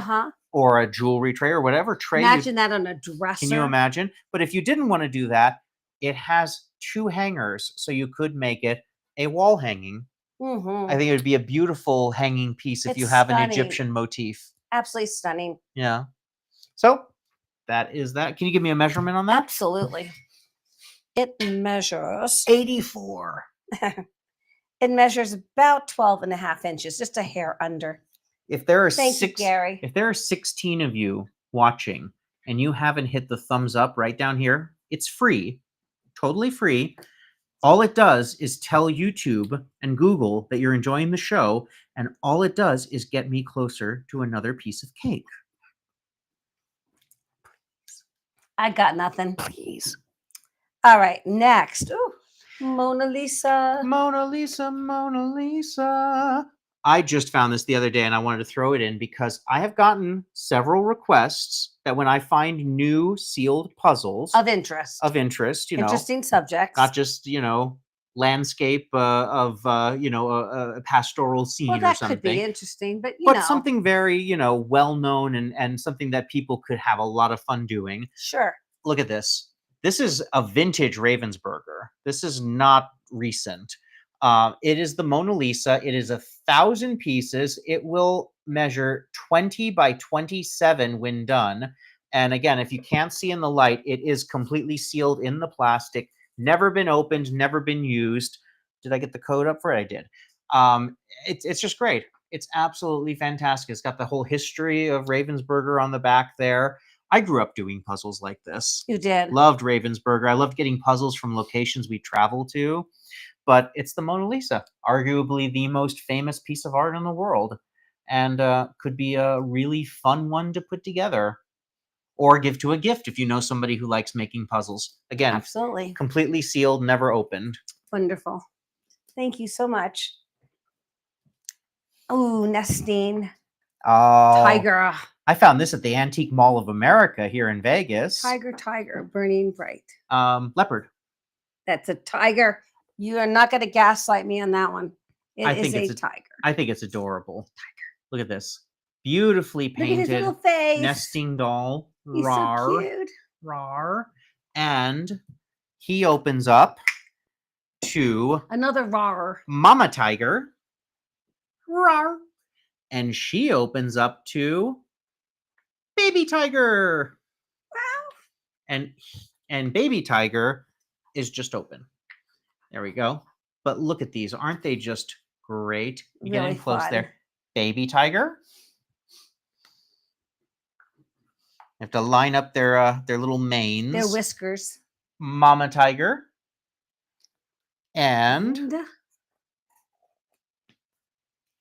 or a jewelry tray or whatever tray, imagine that on a dresser. Can you imagine? But if you didn't want to do that, it has 2 hangers, so you could make it a wall hanging. I think it would be a beautiful hanging piece if you have an Egyptian motif. Absolutely stunning. Yeah. So that is that. Can you give me a measurement on that? Absolutely. It measures 84. It measures about 12.5 inches, just a hair under. If there are Thank you, Gary. If there are 16 of you watching and you haven't hit the thumbs up right down here, it's free, totally free. All it does is tell YouTube and Google that you're enjoying the show, and all it does is get me closer to another piece of cake. I got nothing. Please. All right, next. Ooh, Mona Lisa. Mona Lisa, Mona Lisa. I just found this the other day and I wanted to throw it in because I have gotten several requests that when I find new sealed puzzles Of interest. you know, Interesting subjects. not just, you know, landscape of, you know, a pastoral scene Well, or that something. could be interesting, but you know. Something very, you know, well-known and something that people could have a lot of fun doing. Sure. Look at this. This is a vintage Ravensburger. This is not recent. It is the Mona Lisa. It is 1,000 pieces. It will measure 20 by 27 when done. And again, if you can't see in the light, it is completely sealed in the plastic, never been opened, never been used. Did I get the code up for it? I did. It's just great. It's absolutely fantastic. It's got the whole history of Ravensburger on the back there. I grew up doing puzzles like this. You did. Loved Ravensburger. I loved getting puzzles from locations we travel to. But it's the Mona Lisa, arguably the most famous piece of art in the world, and could be a really fun one to put together or give to a gift if you know somebody who likes making puzzles. Again, absolutely. Completely sealed, never opened. Wonderful. Thank you so much. Oh, nesting. Oh, Tiger. I found this at the Antique Mall of America here in Vegas. Tiger, burning bright. Leopard. That's a tiger. You are not going to gaslight me on that one. It is a tiger. I think it's adorable. Tiger. Look at this. Beautifully painted. Look at his little face. Nesting doll. He's so cute. Rawr. And he opens up to another rawr. Mama Tiger. Rawr. And she opens up to Baby Tiger. Wow. And Baby Tiger is just open. There we go. But look at these. Aren't they just great? You really get in close fun. there. Baby Tiger. You have to line up their little manes. Their whiskers. Mama Tiger. And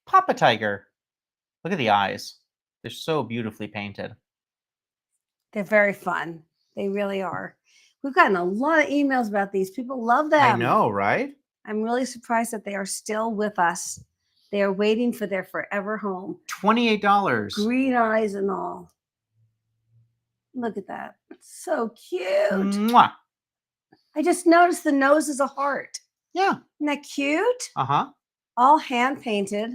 Papa Tiger. Look at the eyes. They're so beautifully painted. They're very fun. They really are. We've gotten a lot of emails about these. People love them. I know, right? I'm really surprised that they are still with us. They are waiting for their forever home. $28. Green eyes and all. Look at that. It's so cute. Mwah. I just noticed the nose is a heart. Yeah. Isn't that cute? Uh-huh. All hand painted.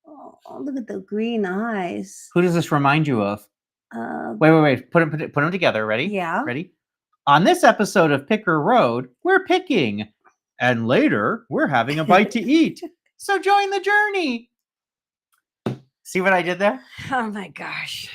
Oh, look at the green eyes. Who does this remind you of? Wait. Put them together. Ready? Yeah. Ready? On this episode of Picker Road, we're picking. And later, we're having a bite to eat. So join the journey. See what I did there? Oh, my gosh.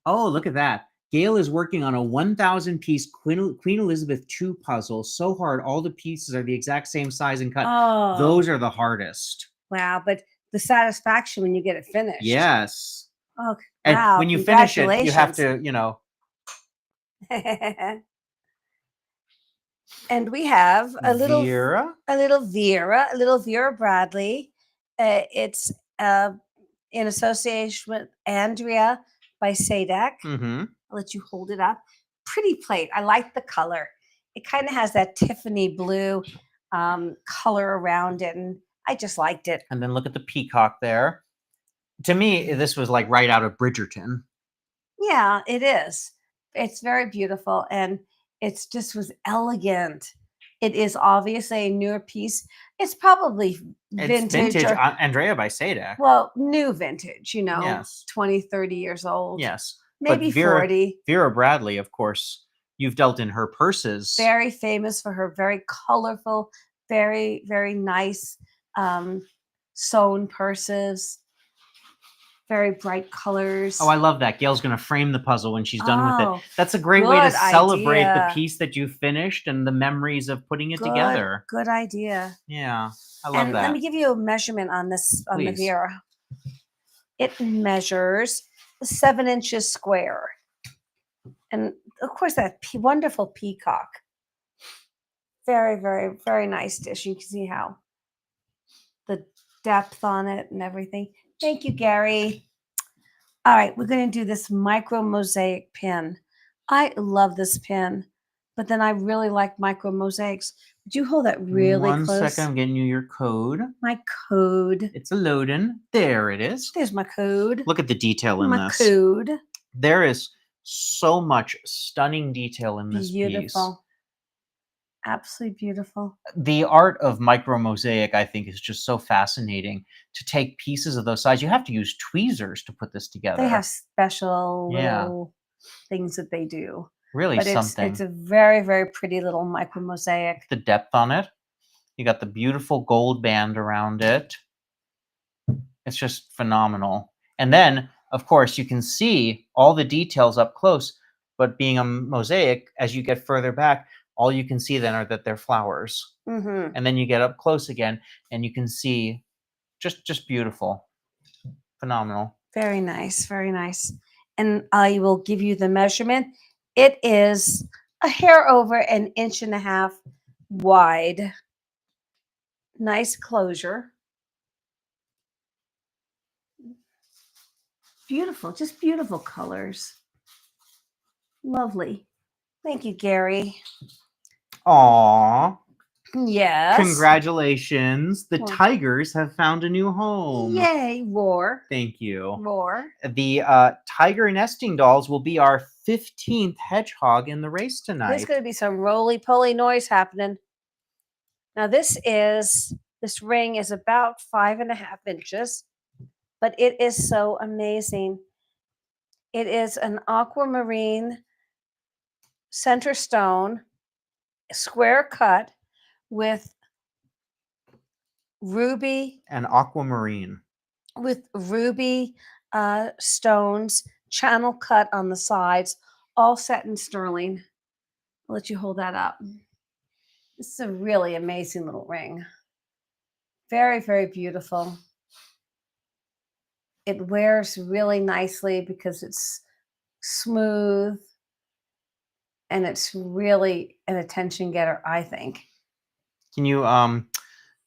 Oh, look at that. Gail is working on a 1,000-piece Queen Elizabeth II puzzle. So hard. All the pieces are the exact same size and cut. Oh. Those are the hardest. Wow. But the satisfaction when you get it finished. Yes. Oh, and wow. when you finish it, you have to, you know. And we have a little Vera. a little Vera Bradley. It's in association with Andrea by Sadek. Mm-hmm. I'll let you hold it up. Pretty plate. I like the color. It kind of has that Tiffany blue color around it, and I just liked it. And then look at the peacock there. To me, this was like right out of Bridgerton. Yeah, it is. It's very beautiful, and it's just was elegant. It is obviously a newer piece. It's probably It's vintage, or Andrea by Sadek. well, new vintage, Yes. 20, 30 years old. Yes. But Maybe 40. Vera Bradley, of course, you've dealt in her purses. Very famous for her very colorful, very, very nice sewn purses. Very bright colors. Oh, I love that. Gail's going to frame the puzzle when she's done with Oh, it. That's a great way to good celebrate the idea. piece that you finished and the memories of putting it together. Good idea. Yeah, I love And that. let me give you a measurement on this, on the Please. Vera. It measures 7 inches square. And of course, that wonderful peacock. Very, very, very nice dish. You can see how the depth on it and everything. Thank you, Gary. All right, we're going to do this micro mosaic pin. I love this pin, but then I really like micro mosaics. Would you hold that really One close? second, I'm getting you your code. My code. It's a loading. There it is. There's my code. Look at the detail in My this. code. There is so much stunning detail in this piece. Beautiful. Absolutely beautiful. The art of micro mosaic, I think, is just so fascinating. To take pieces of those size, you have to use tweezers to put this together. They have special Yeah. little things that they do. Really But something. it's a very, very pretty little micro mosaic. The depth on it. You got the beautiful gold band around it. It's just phenomenal. And then, of course, you can see all the details up close, but being a mosaic, as you get further back, all you can see then are that they're flowers. Mm-hmm. And then you get up close again, and you can see just beautiful. Phenomenal. Very nice, very nice. And I will give you the measurement. It is a hair over 1.5 inches wide. Nice closure. Beautiful, just beautiful colors. Lovely. Thank you, Gary. Aww. Yes. Congratulations. The Well, tigers have found a new home. Yay, roar. Thank you. Roar. The tiger nesting dolls will be our 15th hedgehog in the race tonight. There's going to be some roly-poly noise happening. Now this ring is about 5.5 inches, but it is so amazing. It is an aquamarine center stone, square cut with ruby An aquamarine. stones, channel cut on the sides, all set in sterling. I'll let you hold that up. This is a really amazing little ring. Very, very beautiful. It wears really nicely because it's smooth and it's really an attention getter, I think. Can you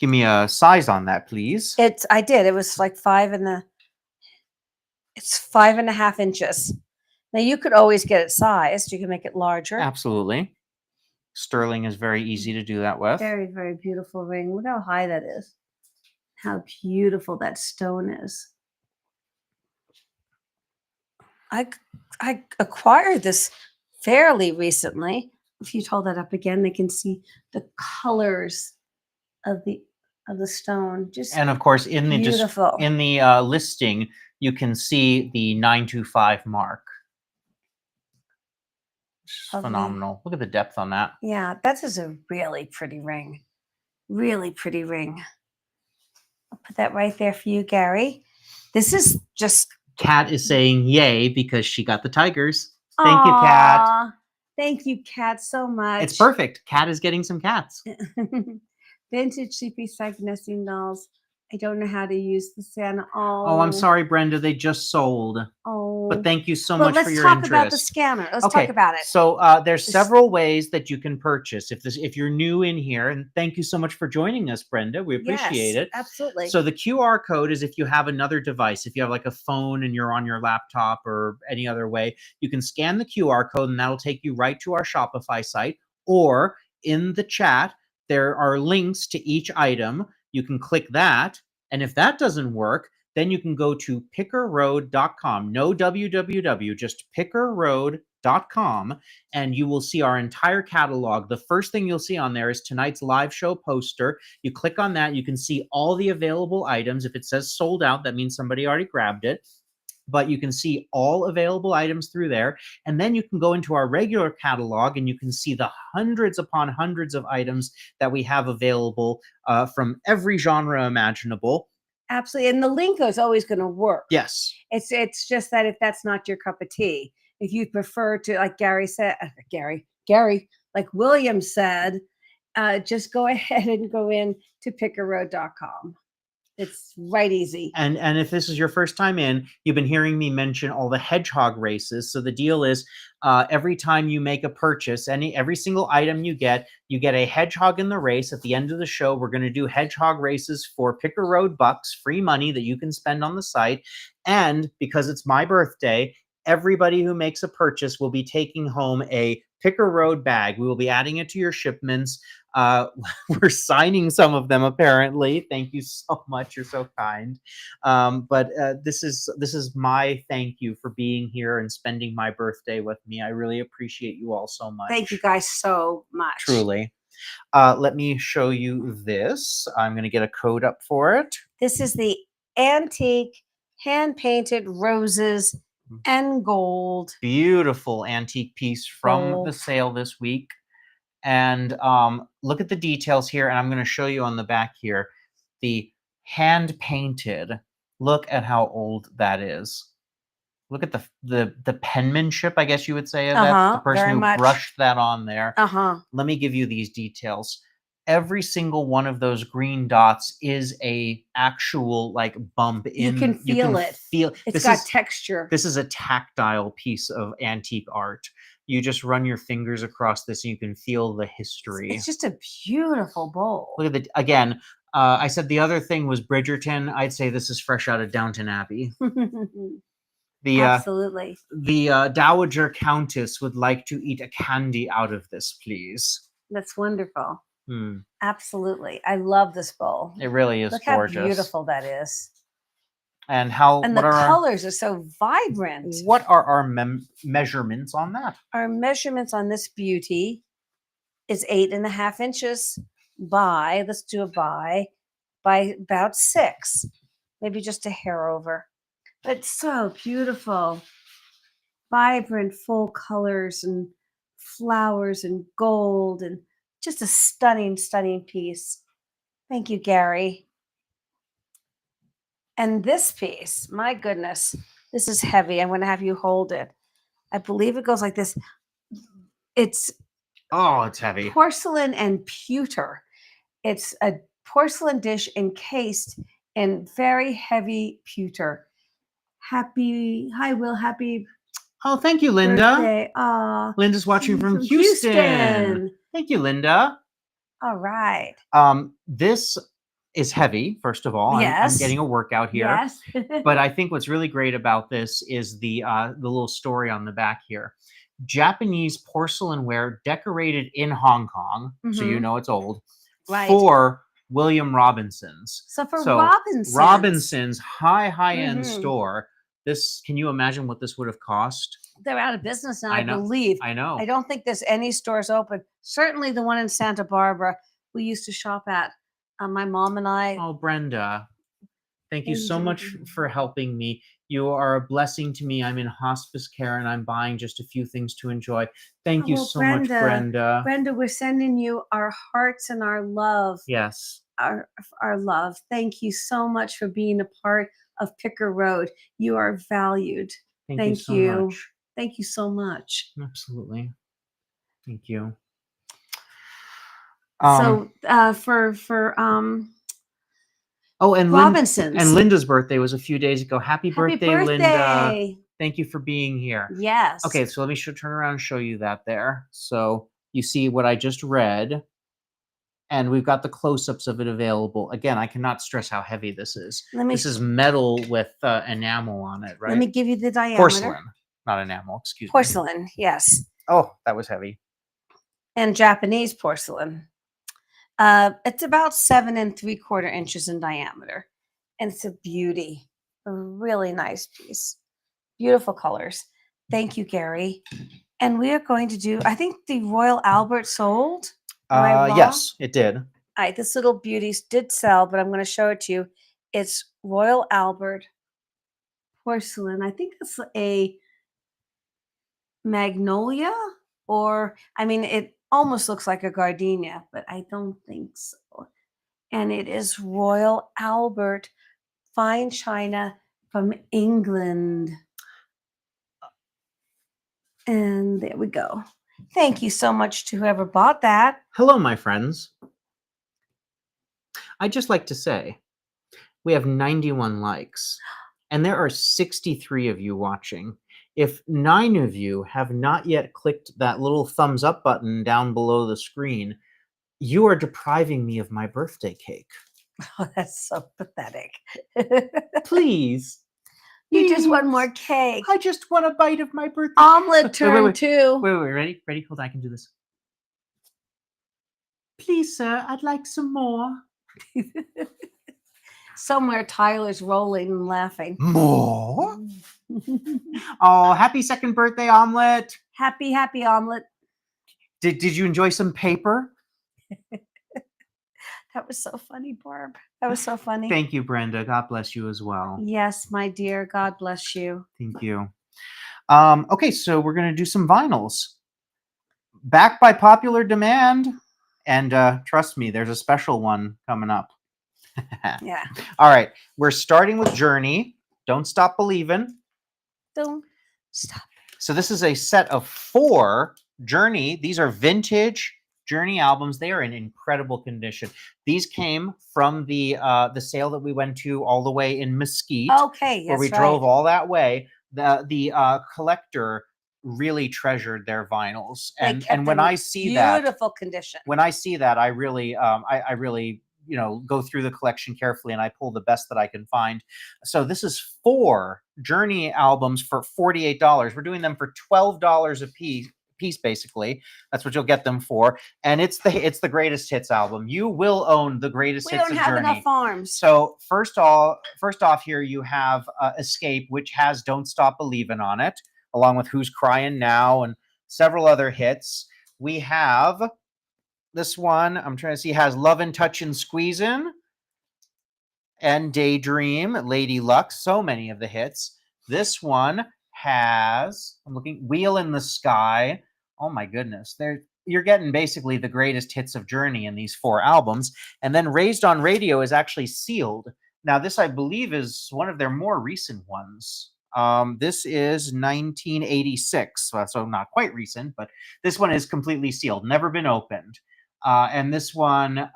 give me a size on that, please? I did. It was like 5.5 inches. Now you could always get it sized. You can make it larger. Absolutely. Sterling is very easy to do that with. Very, very beautiful ring. Look how high that is. How beautiful that stone is. I acquired this fairly recently. If you hold that up again, they can see the colors of the stone. Just And of course, in the beautiful. listing, you can see the 925 mark. Lovely. Phenomenal. Look at the depth on that. Yeah, that is a really pretty ring. Really pretty ring. I'll put that right there for you, Gary. This is just... Kat is saying yay because she got the tigers. Thank you, Kat. Aw, thank you, Kat, so much. It's perfect. Kat is getting some cats. Vintage CP Psych nesting dolls. I don't know how to use the Santa. Oh, I'm Oh, sorry, Brenda. They just sold. oh. But thank you so Well, much for let's your talk about the interest. scanner. Let's Okay, talk about it. so there's This- several ways that you can purchase if you're new in here, and thank you so much for joining us, Brenda. We appreciate Yes, it. absolutely. So the QR code is if you have another device, if you have like a phone and you're on your laptop or any other way, you can scan the QR code and that'll take you right to our Shopify site. Or in the chat, there are links to each item. You can click that, and if that doesn't work, then you can go to pickerroad.com. No www, just pickerroad.com, and you will see our entire catalog. The first thing you'll see on there is tonight's live show poster. You click on that, you can see all the available items. If it says sold out, that means somebody already grabbed it. But you can see all available items through there. And then you can go into our regular catalog and you can see the hundreds upon hundreds of items that we have available from every genre imaginable. Absolutely. And the Linko is always going to work. Yes. It's just that if that's not your cup of tea, if you prefer to, like Gary said, Gary, like William said, just go ahead and go in to pickerroad.com. It's right easy. And if this is your first time in, you've been hearing me mention all the Hedgehog races. So the deal is every time you make a purchase, every single item you get a Hedgehog in the race. At the end of the show, we're going to do Hedgehog races for Picker Road bucks, free money that you can spend on the site. And because it's my birthday, everybody who makes a purchase will be taking home a Picker Road bag. We will be adding it to your shipments. We're signing some of them, apparently. Thank you so much. You're so kind. But this is my thank you for being here and spending my birthday with me. I really appreciate you all so much. Thank you guys so much. Truly. Let me show you this. I'm going to get a code up for it. This is the antique hand-painted roses and gold. Beautiful antique piece from the Gold. sale this week. And look at the details here, and I'm going to show you on the back here the hand painted. Look at how old that is. Look at the penmanship, I guess you would say, of that. The person very who much. brushed that on there. Let me give you these details. Every single one of those green dots is a actual like bump in. You can feel it. It's got texture. This is a tactile piece of antique art. You just run your fingers across this and you can feel the history. It's just a beautiful bowl. Look at again, I said the other thing was Bridgerton. I'd say this is fresh out of Downton Abbey. Absolutely. The Dowager Countess would like to eat a candy out of this, please. That's wonderful. Absolutely. I love this bowl. It really is gorgeous. Look how beautiful that is. And the colors are so vibrant. What are our measurements on that? Our measurements on this beauty is 8.5 inches by, let's do a by about 6, maybe just a hair over. But it's so beautiful. Vibrant, full colors and flowers and gold and just a stunning, stunning piece. Thank you, Gary. And this piece, my goodness, this is heavy. I'm going to have you hold it. I believe it goes like this. It's heavy. Porcelain and pewter. It's a porcelain dish encased in very heavy pewter. Hi, Will. Happy Oh, thank you, Linda. Birthday. Linda's watching from Houston. Thank you, Linda. All right. This is heavy, first of all. Yes. I'm getting a workout here. Yes. But I think what's really great about this is the little story on the back here. Japanese porcelain ware decorated in Hong Kong, so you know it's old, right. for William Robinson's. So Robinson's. Robinson's high-end store. This, can you imagine what this would have cost? They're out of business now, I know. believe. I know. I don't think there's any stores open. Certainly the one in Santa Barbara we used to shop at. My mom and I. Oh, Brenda. Thank you so much for helping me. You are a blessing to me. I'm in hospice care and I'm buying just a few things to enjoy. Thank you so much, Brenda. Brenda, we're sending you our hearts and our love. Yes. Our love. Thank you so much for being a part of Picker Road. You are valued. Thank you so much. Thank you so much. Absolutely. Thank you. So Oh, and Robinsons. Linda's birthday was a few days ago. Happy Happy birthday, Linda. birthday. Thank you for being here. Yes. Okay, so let me turn around and show you that there. So you see what I just read, and we've got the close-ups of it available. Again, I cannot stress how heavy this is. This is metal with enamel on it, right? Let me give you the diameter. Porcelain, not enamel, excuse me. Porcelain, yes. Oh, that was heavy. And Japanese porcelain. It's about 7 3/4 inches in diameter. And it's a beauty. A really nice piece. Beautiful colors. Thank you, Gary. And we are going to do, I think the Royal Albert sold. Am I wrong? Yes, it did. All right, this little beauty did sell, but I'm going to show it to you. It's Royal Albert porcelain. I think it's a magnolia, or I mean, it almost looks like a gardenia, but I don't think so. And it is Royal Albert fine china from England. And there we go. Thank you so much to whoever bought that. Hello, my friends. I'd just like to say we have 91 likes, and there are 63 of you watching. If 9 of you have not yet clicked that little thumbs up button down below the screen, you are depriving me of my birthday cake. Oh, that's so pathetic. Please. You just want more cake. I just want a bite of my birthday. Omelet turn 2. Wait, ready? Ready? Hold on, I can do this. Please, sir, I'd like some more. Somewhere Tyler's rolling and laughing. More? Oh, happy second birthday, Omelet. Happy Omelet. Did you enjoy some paper? That was so funny, Barb. That was so funny. Thank you, Brenda. God bless you as well. Yes, my dear. God bless you. Thank you. Okay, so we're going to do some vinyls. Backed by popular demand. And trust me, there's a special one coming up. Yeah. All right. We're starting with Journey. Don't Stop Believin'. Don't stop. So this is a set of 4 Journey. These are vintage Journey albums. They are in incredible condition. These came from the sale that we went to all the way in Mesquite. Okay, yes, where we drove all that way. The collector really treasured their vinyls, and when I see that, beautiful condition. When I see that, I really I really go through the collection carefully, and I pull the best that I can find. So this is 4 Journey albums for $48. We're doing them for $12 a piece, basically. That's what you'll get them for, and it's the greatest hits album. You will own the greatest hits of Journey. We don't have enough arms. So first off here you have Escape, which has Don't Stop Believin' on it, along with Who's Crying Now and several other hits. We have this one, I'm trying to see, has Lovin', Touchin', Squeezin', and Daydream, Lady Luck, so many of the hits. This one has, I'm looking, Wheel in the Sky. Oh my goodness. You're getting basically the greatest hits of Journey in these 4 albums. And then Raised on Radio is actually sealed. Now, this, I believe, is one of their more recent ones. This is 1986, so not quite recent, but this one is completely sealed, never been opened. And this one,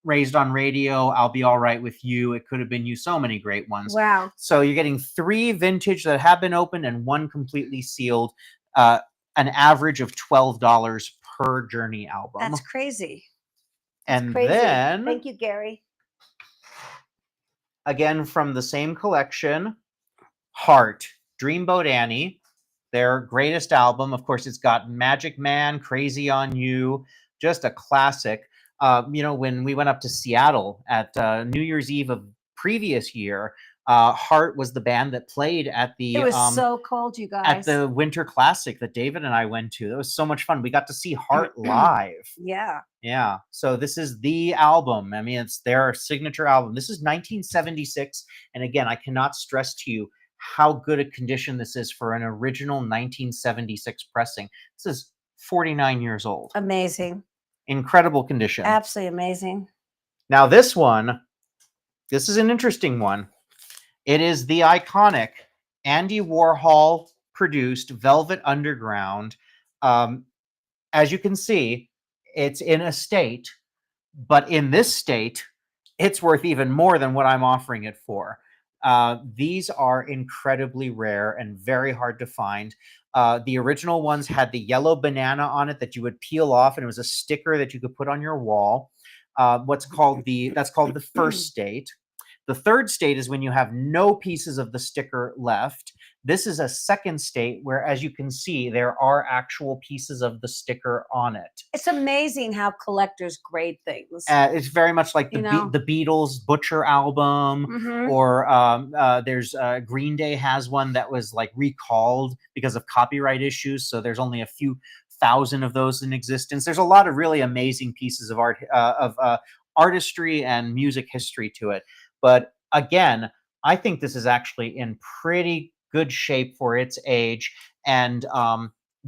Raised on Radio, I'll Be All Right With You, It Could Have Been You, so many great ones. Wow. So you're getting 3 vintage that have been opened and 1 completely sealed, an average of $12 per Journey album. That's crazy. And crazy. then, thank you, Gary. Again, from the same collection, Heart, Dreamboat Annie, their greatest album. Of course, it's got Magic Man, Crazy on You, just a classic. When we went up to Seattle at New Year's Eve of previous year, Heart was the band that played at the. It was so cold, you guys. At the Winter Classic that David and I went to. That was so much fun. We got to see Heart live. Yeah. Yeah. So this is the album. I mean, it's their signature album. This is 1976. And again, I cannot stress to you how good a condition this is for an original 1976 pressing. This is 49 years old. Amazing. Incredible condition. Absolutely amazing. Now this is an interesting one. It is the iconic Andy Warhol produced Velvet Underground. As you can see, it's in a state, but in this state, it's worth even more than what I'm offering it for. These are incredibly rare and very hard to find. The original ones had the yellow banana on it that you would peel off, and it was a sticker that you could put on your wall. That's called the first state. The third state is when you have no pieces of the sticker left. This is a second state where, as you can see, there are actual pieces of the sticker on it. It's amazing how collectors grade things. It's very much like You know? the Beatles Butcher album, Mhm. or there's Green Day has one that was like recalled because of copyright issues. So there's only a few thousand of those in existence. There's a lot of really amazing pieces of art, of artistry and music history to it. But again, I think this is actually in pretty good shape for its age. And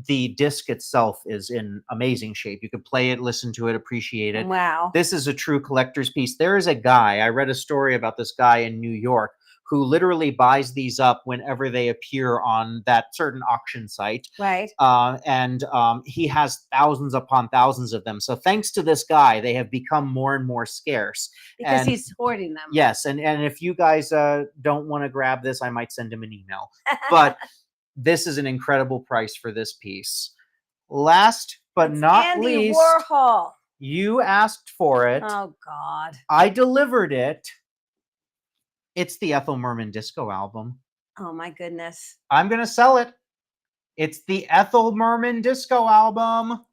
the disc itself is in amazing shape. You could play it, listen to it, appreciate it. Wow. This is a true collector's piece. There is a guy, I read a story about this guy in New York who literally buys these up whenever they appear on that certain auction site. Right. And he has thousands upon thousands of them. So thanks to this guy, they have become more and more scarce. Because And he's hoarding them. yes, and if you guys don't want to grab this, I might send him an email. But this is an incredible price for this piece. Last but It's not Andy least, Warhol. you asked for it. Oh God. I delivered it. It's the Ethel Merman disco album. Oh my goodness. I'm going to sell it. It's the Ethel Merman disco album.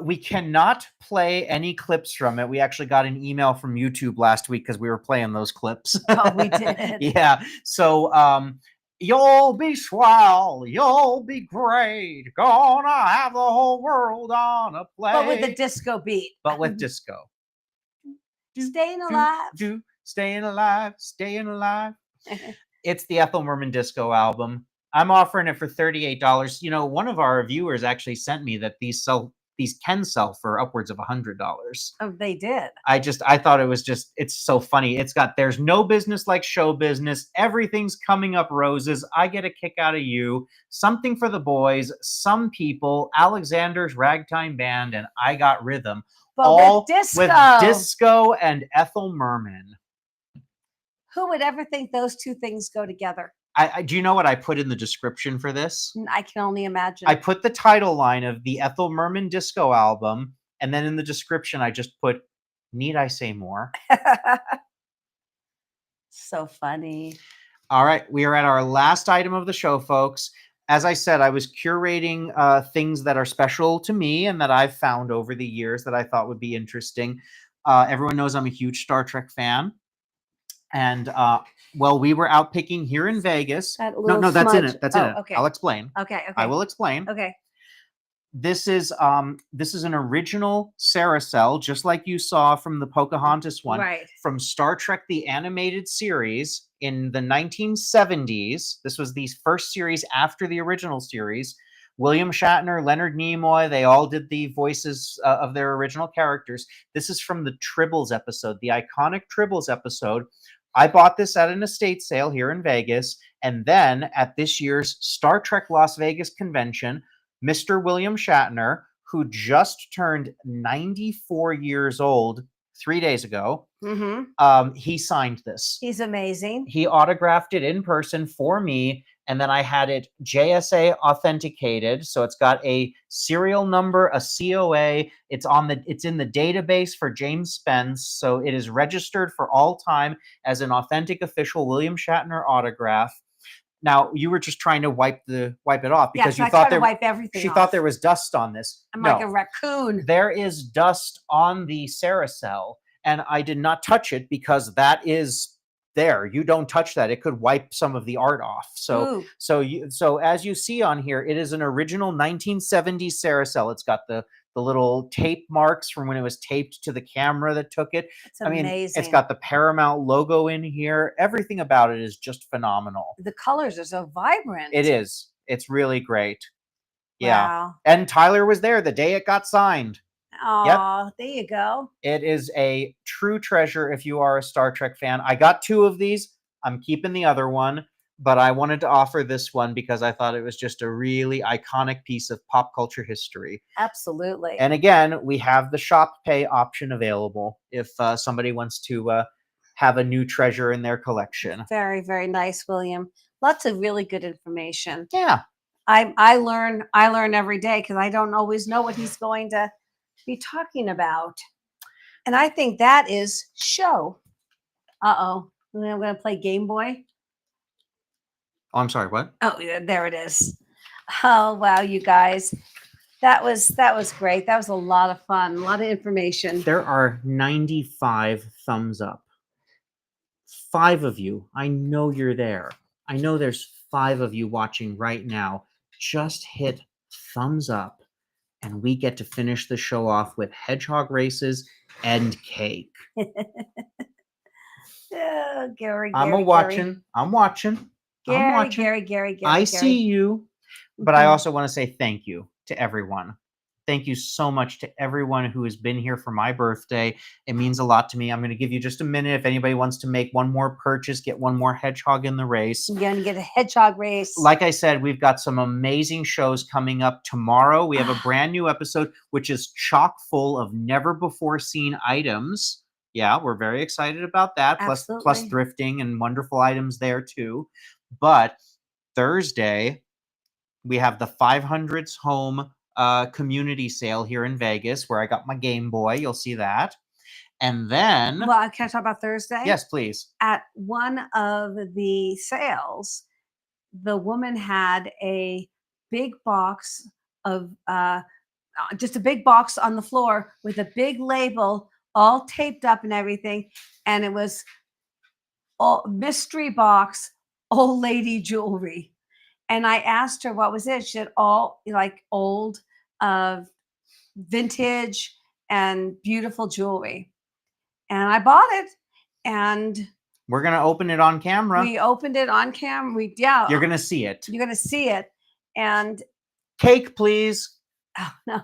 We cannot play any clips from it. We actually got an email from YouTube last week because we were playing those clips. Oh, we did. Yeah. So you'll be swell, you'll be great, gonna have the whole world on a play. But with the disco beat. But with disco. Staying alive. Staying alive, staying alive. It's the Ethel Merman disco album. I'm offering it for $38. You know, one of our viewers actually sent me that these can sell for upwards of $100. Oh, they did. I thought it was it's so funny. There's no business like show business. Everything's coming up roses. I get a kick out of you. Something for the boys, some people, Alexander's Ragtime Band, and I Got Rhythm. But all with disco and Ethel Merman. Who would ever think those two things go together? Do you know what I put in the description for this? I can only imagine. I put the title line of the Ethel Merman disco album, and then in the description, I just put, need I say more? So funny. All right, we are at our last item of the show, folks. As I said, I was curating things that are special to me and that I've found over the years that I thought would be interesting. Everyone knows I'm a huge Star Trek fan. And well, we were out picking here in Vegas. No, that's in it. That's in it. Okay. I'll explain. Okay. I will explain. Okay. This is an original Saracel, just like you saw from the Pocahontas one, Right. from Star Trek the Animated Series in the 1970s. This was the first series after the original series. William Shatner, Leonard Nimoy, they all did the voices of their original characters. This is from the Tribbles episode, the iconic Tribbles episode. I bought this at an estate sale here in Vegas, and then at this year's Star Trek Las Vegas convention, Mr. William Shatner, who just turned 94 years old 3 days ago, he signed this. He's amazing. He autographed it in person for me, and then I had it JSA authenticated, so it's got a serial number, a COA. It's in the database for James Spence, so it is registered for all time as an authentic official William Shatner autograph. Now, you were just trying to wipe it off because you thought wipe everything off. thought there was dust on this. I'm No, like a raccoon. there is dust on the Saracel, and I did not touch it because that is there. You don't touch that. It could wipe some of the art off. So as you see on here, it is an original 1970s Saracel. It's got the little tape marks from when it was taped to the camera that took it. It's amazing. It's got the Paramount logo in here. Everything about it is just phenomenal. The colors are so vibrant. It is. It's really great. Yeah. Wow. And Tyler was there the day it got signed. Oh, There you go. It is a true treasure if you are a Star Trek fan. I got 2 of these. I'm keeping the other one. but I wanted to offer this one because I thought it was just a really iconic piece of pop culture history. Absolutely. And again, we have the shop pay option available if somebody wants to have a new treasure in their collection. Very, very nice, William. Lots of really good information. Yeah. I learn every day because I don't always know what he's going to be talking about. And I think that is show. Uh-oh. I'm going to play Game Boy. Oh, I'm sorry, what? Oh, yeah, there it is. Oh, wow, you guys. That was great. That was a lot of fun. A lot of information. There are 95 thumbs up. 5 of you. I know you're there. I know there's 5 of you watching right now. Just hit thumbs up and we get to finish the show off with hedgehog races and cake. Oh, Gary, I'm Gary, watching. I'm watching. Gary, I'm watching. Gary. I see you. But I Mhm. also want to say thank you to everyone. Thank you so much to everyone who has been here for my birthday. It means a lot to me. I'm going to give you just a minute. If anybody wants to make one more purchase, get one more hedgehog in the race. You're going to get a hedgehog race. Like I said, we've got some amazing shows coming up tomorrow. We have a brand new episode, which is chock full of never before seen items. Yeah, we're very excited about that. Plus Absolutely. thrifting and wonderful items there too. But Thursday, we have the 500s home community sale here in Vegas where I got my Game Boy. You'll see that. And then... Well, can I talk about Thursday? Yes, please. At one of the sales, the woman had a big box of just a big box on the floor with a big label all taped up and everything. And it was all mystery box, old lady jewelry. And I asked her what was it. She said all like old vintage and beautiful jewelry. And I bought it. And we're going to open it on camera. we opened it on camera. You're going to see it. You're going to see it. And cake, please. oh no.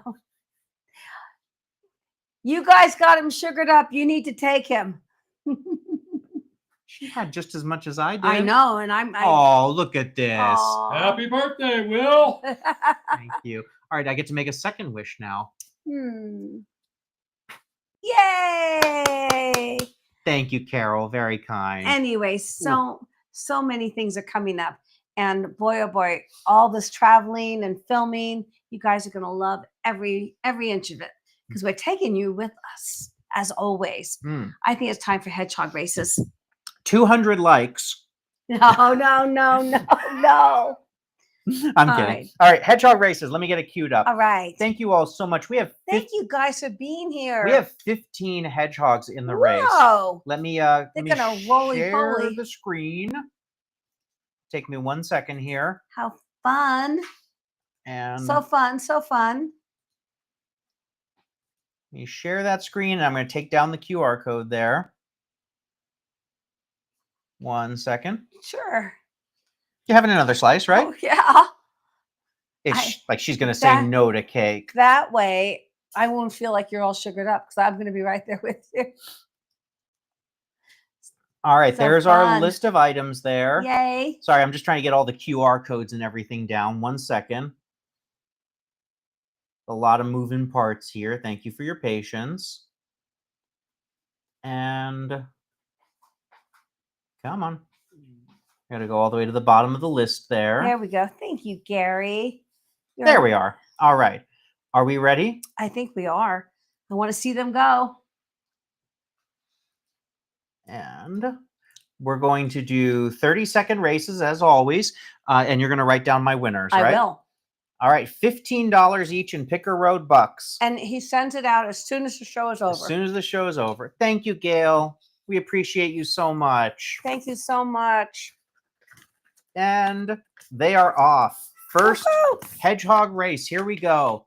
You guys got him sugared up. You need to take him. She had just as much as I did. I know, and Oh, look at this. Aw. Happy birthday, Will. Thank you. All right, I get to make a second wish now. Yay! Thank you, Carol. Very kind. Anyway, so many things are coming up. And boy, oh boy, all this traveling and filming, you guys are going to love every inch of it because we're taking you with us as always. I think it's time for hedgehog races. 200 likes. No. I'm kidding. All right, hedgehog races. Let me get it queued up. All right. Thank you all so much. Thank you guys for being here. We have 15 hedgehogs in the race. Whoa. Let me They're gonna share roly-poly. the screen. Take me 1 second here. How fun. And So fun. let me share that screen. And I'm going to take down the QR code there. 1 second. Sure. You're having another slice, right? Oh, yeah. It's like she's going to say no to cake. That way, I won't feel like you're all sugared up because I'm going to be right there with you. All right, So there's our fun. list of items there. Yay. Sorry, I'm just trying to get all the QR codes and everything down. 1 second. A lot of moving parts here. Thank you for your patience. And come on. Got to go all the way to the bottom of the list there. There we go. Thank you, Gary. There we are. All right. Are we ready? I think we are. I want to see them go. And we're going to do 30-second races as always. And you're going to write down my winners, right? I will. All right. $15 each in Picker Road bucks. And he sends it out as soon as the show is over. As soon as the show is over. Thank you, Gail. We appreciate you so much. Thank you so much. And they are off. First hedgehog race. Here we go.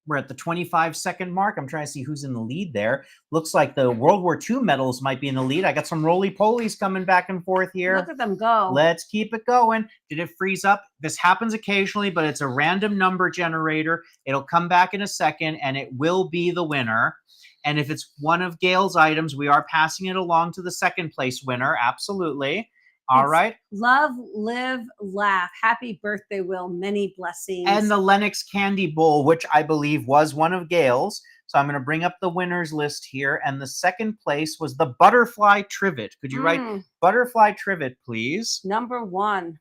We're at the 25-second mark. I'm trying to see who's in the lead there. Looks like the World War II medals might be in the lead. I got some roly-polies coming back and forth here. Look at them go. Let's keep it going. Did it freeze up? This happens occasionally, but it's a random number generator. It'll come back in a second, and it will be the winner. And if it's one of Gail's items, we are passing it along to the second place winner. Absolutely. All It's right. love, live, laugh. Happy birthday, Will. Many blessings. And the Lenox candy bowl, which I believe was one of Gail's. So I'm going to bring up the winners list here. And the second place was the butterfly trivet. Could you write butterfly trivet, please? Number 1.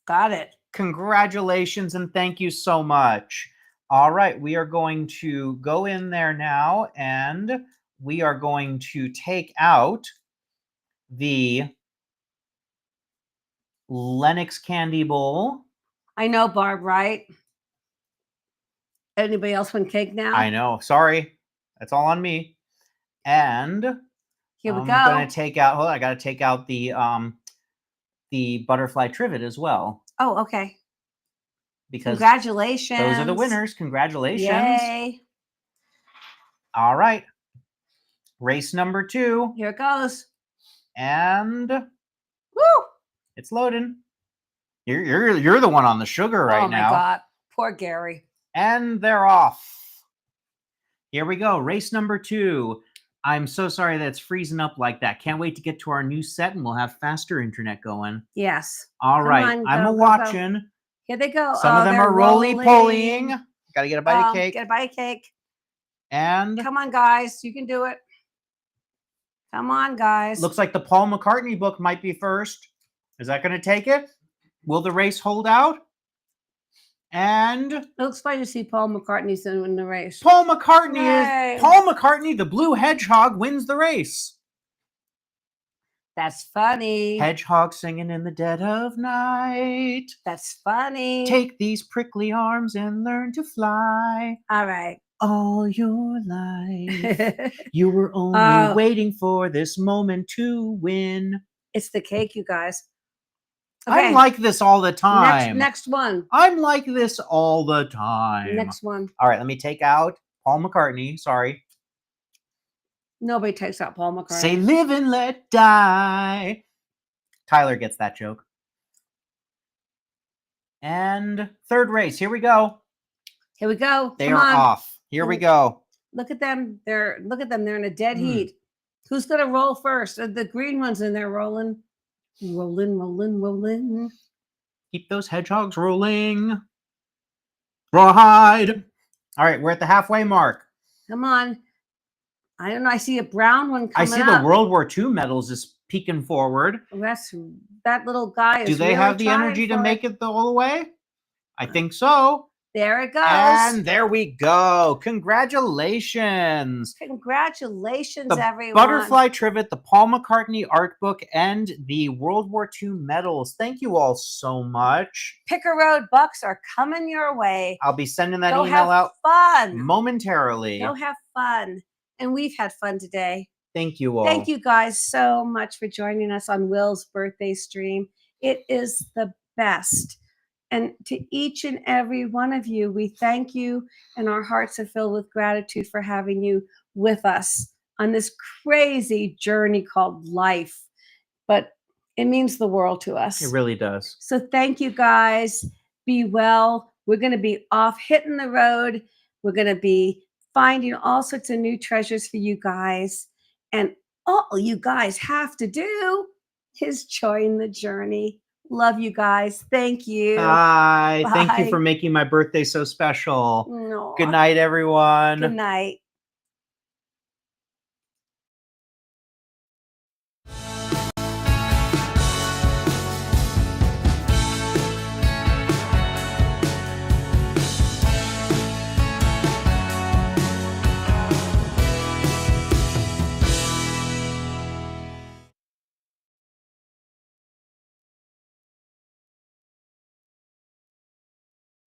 Got it. Congratulations and thank you so much. All right, we are going to go in there now and we are going to take out the Lenox candy bowl. I know, Barb, right? Anybody else want cake now? I know. Sorry. That's all on me. And Here we I'm go. going to take out, hold on, I got to take out the butterfly trivet as well. Oh, okay. Because congratulations. those are the winners. Congratulations. Yay. All right. Race number 2. Here it goes. And woo! It's loading. You're the one on the sugar right now. Oh my God. Poor Gary. And they're off. Here we go. Race number 2. I'm so sorry that it's freezing up like that. Can't wait to get to our new set and we'll have faster internet going. Yes. All right. I'm watching. Go. Here they go. Some of them are roly-polying. Got to get a bite of cake. Get a bite of cake. And come on, guys. You can do it. Come on, guys. Looks like the Paul McCartney book might be first. Is that going to take it? Will the race hold out? And it looks fun to see Paul McCartney's in the race. Paul McCartney, the blue hedgehog, wins the race. That's funny. Hedgehog singing in the dead of night. That's funny. Take these prickly arms and learn to fly. All right. All your life, you were only waiting for this moment to win. It's the cake, you guys. Okay. I'm like this all the time. Next one. I'm like this all the time. Next one. All right, let me take out Paul McCartney. Sorry. Nobody takes out Paul McCartney. Say live and let die. Tyler gets that joke. And third race. Here we go. Here we go. They are off. Here we go. Look at them. They're in a dead heat. Who's gonna roll first? The green one's in there rolling. Rolling. Keep those hedgehogs rolling. Rawhide. All right, we're at the halfway mark. Come on. I don't know. I see a brown one coming I see up. the World War II medals is peeking forward. That little guy is Do they really have the energy to make it all the way? I think so. There it goes. And there we go. Congratulations. Congratulations, the everyone. Butterfly Trivet, the Paul McCartney art book, and the World War II medals. Thank you all so much. Picker Road Bucks are coming your way. I'll be sending that Go email out fun. momentarily. Go have fun. And we've had fun today. Thank you all. Thank you guys so much for joining us on Will's birthday stream. It is the best. And to each and every one of you, we thank you, and our hearts are filled with gratitude for having you with us on this crazy journey called life. But it means the world to us. It really does. So thank you, guys. Be well. We're going to be off hitting the road. We're going to be finding all sorts of new treasures for you guys. And all you guys have to do is join the journey. Love you guys. Thank you. Bye. Bye. Thank you for making my birthday so special. No. Good night, everyone. Good night.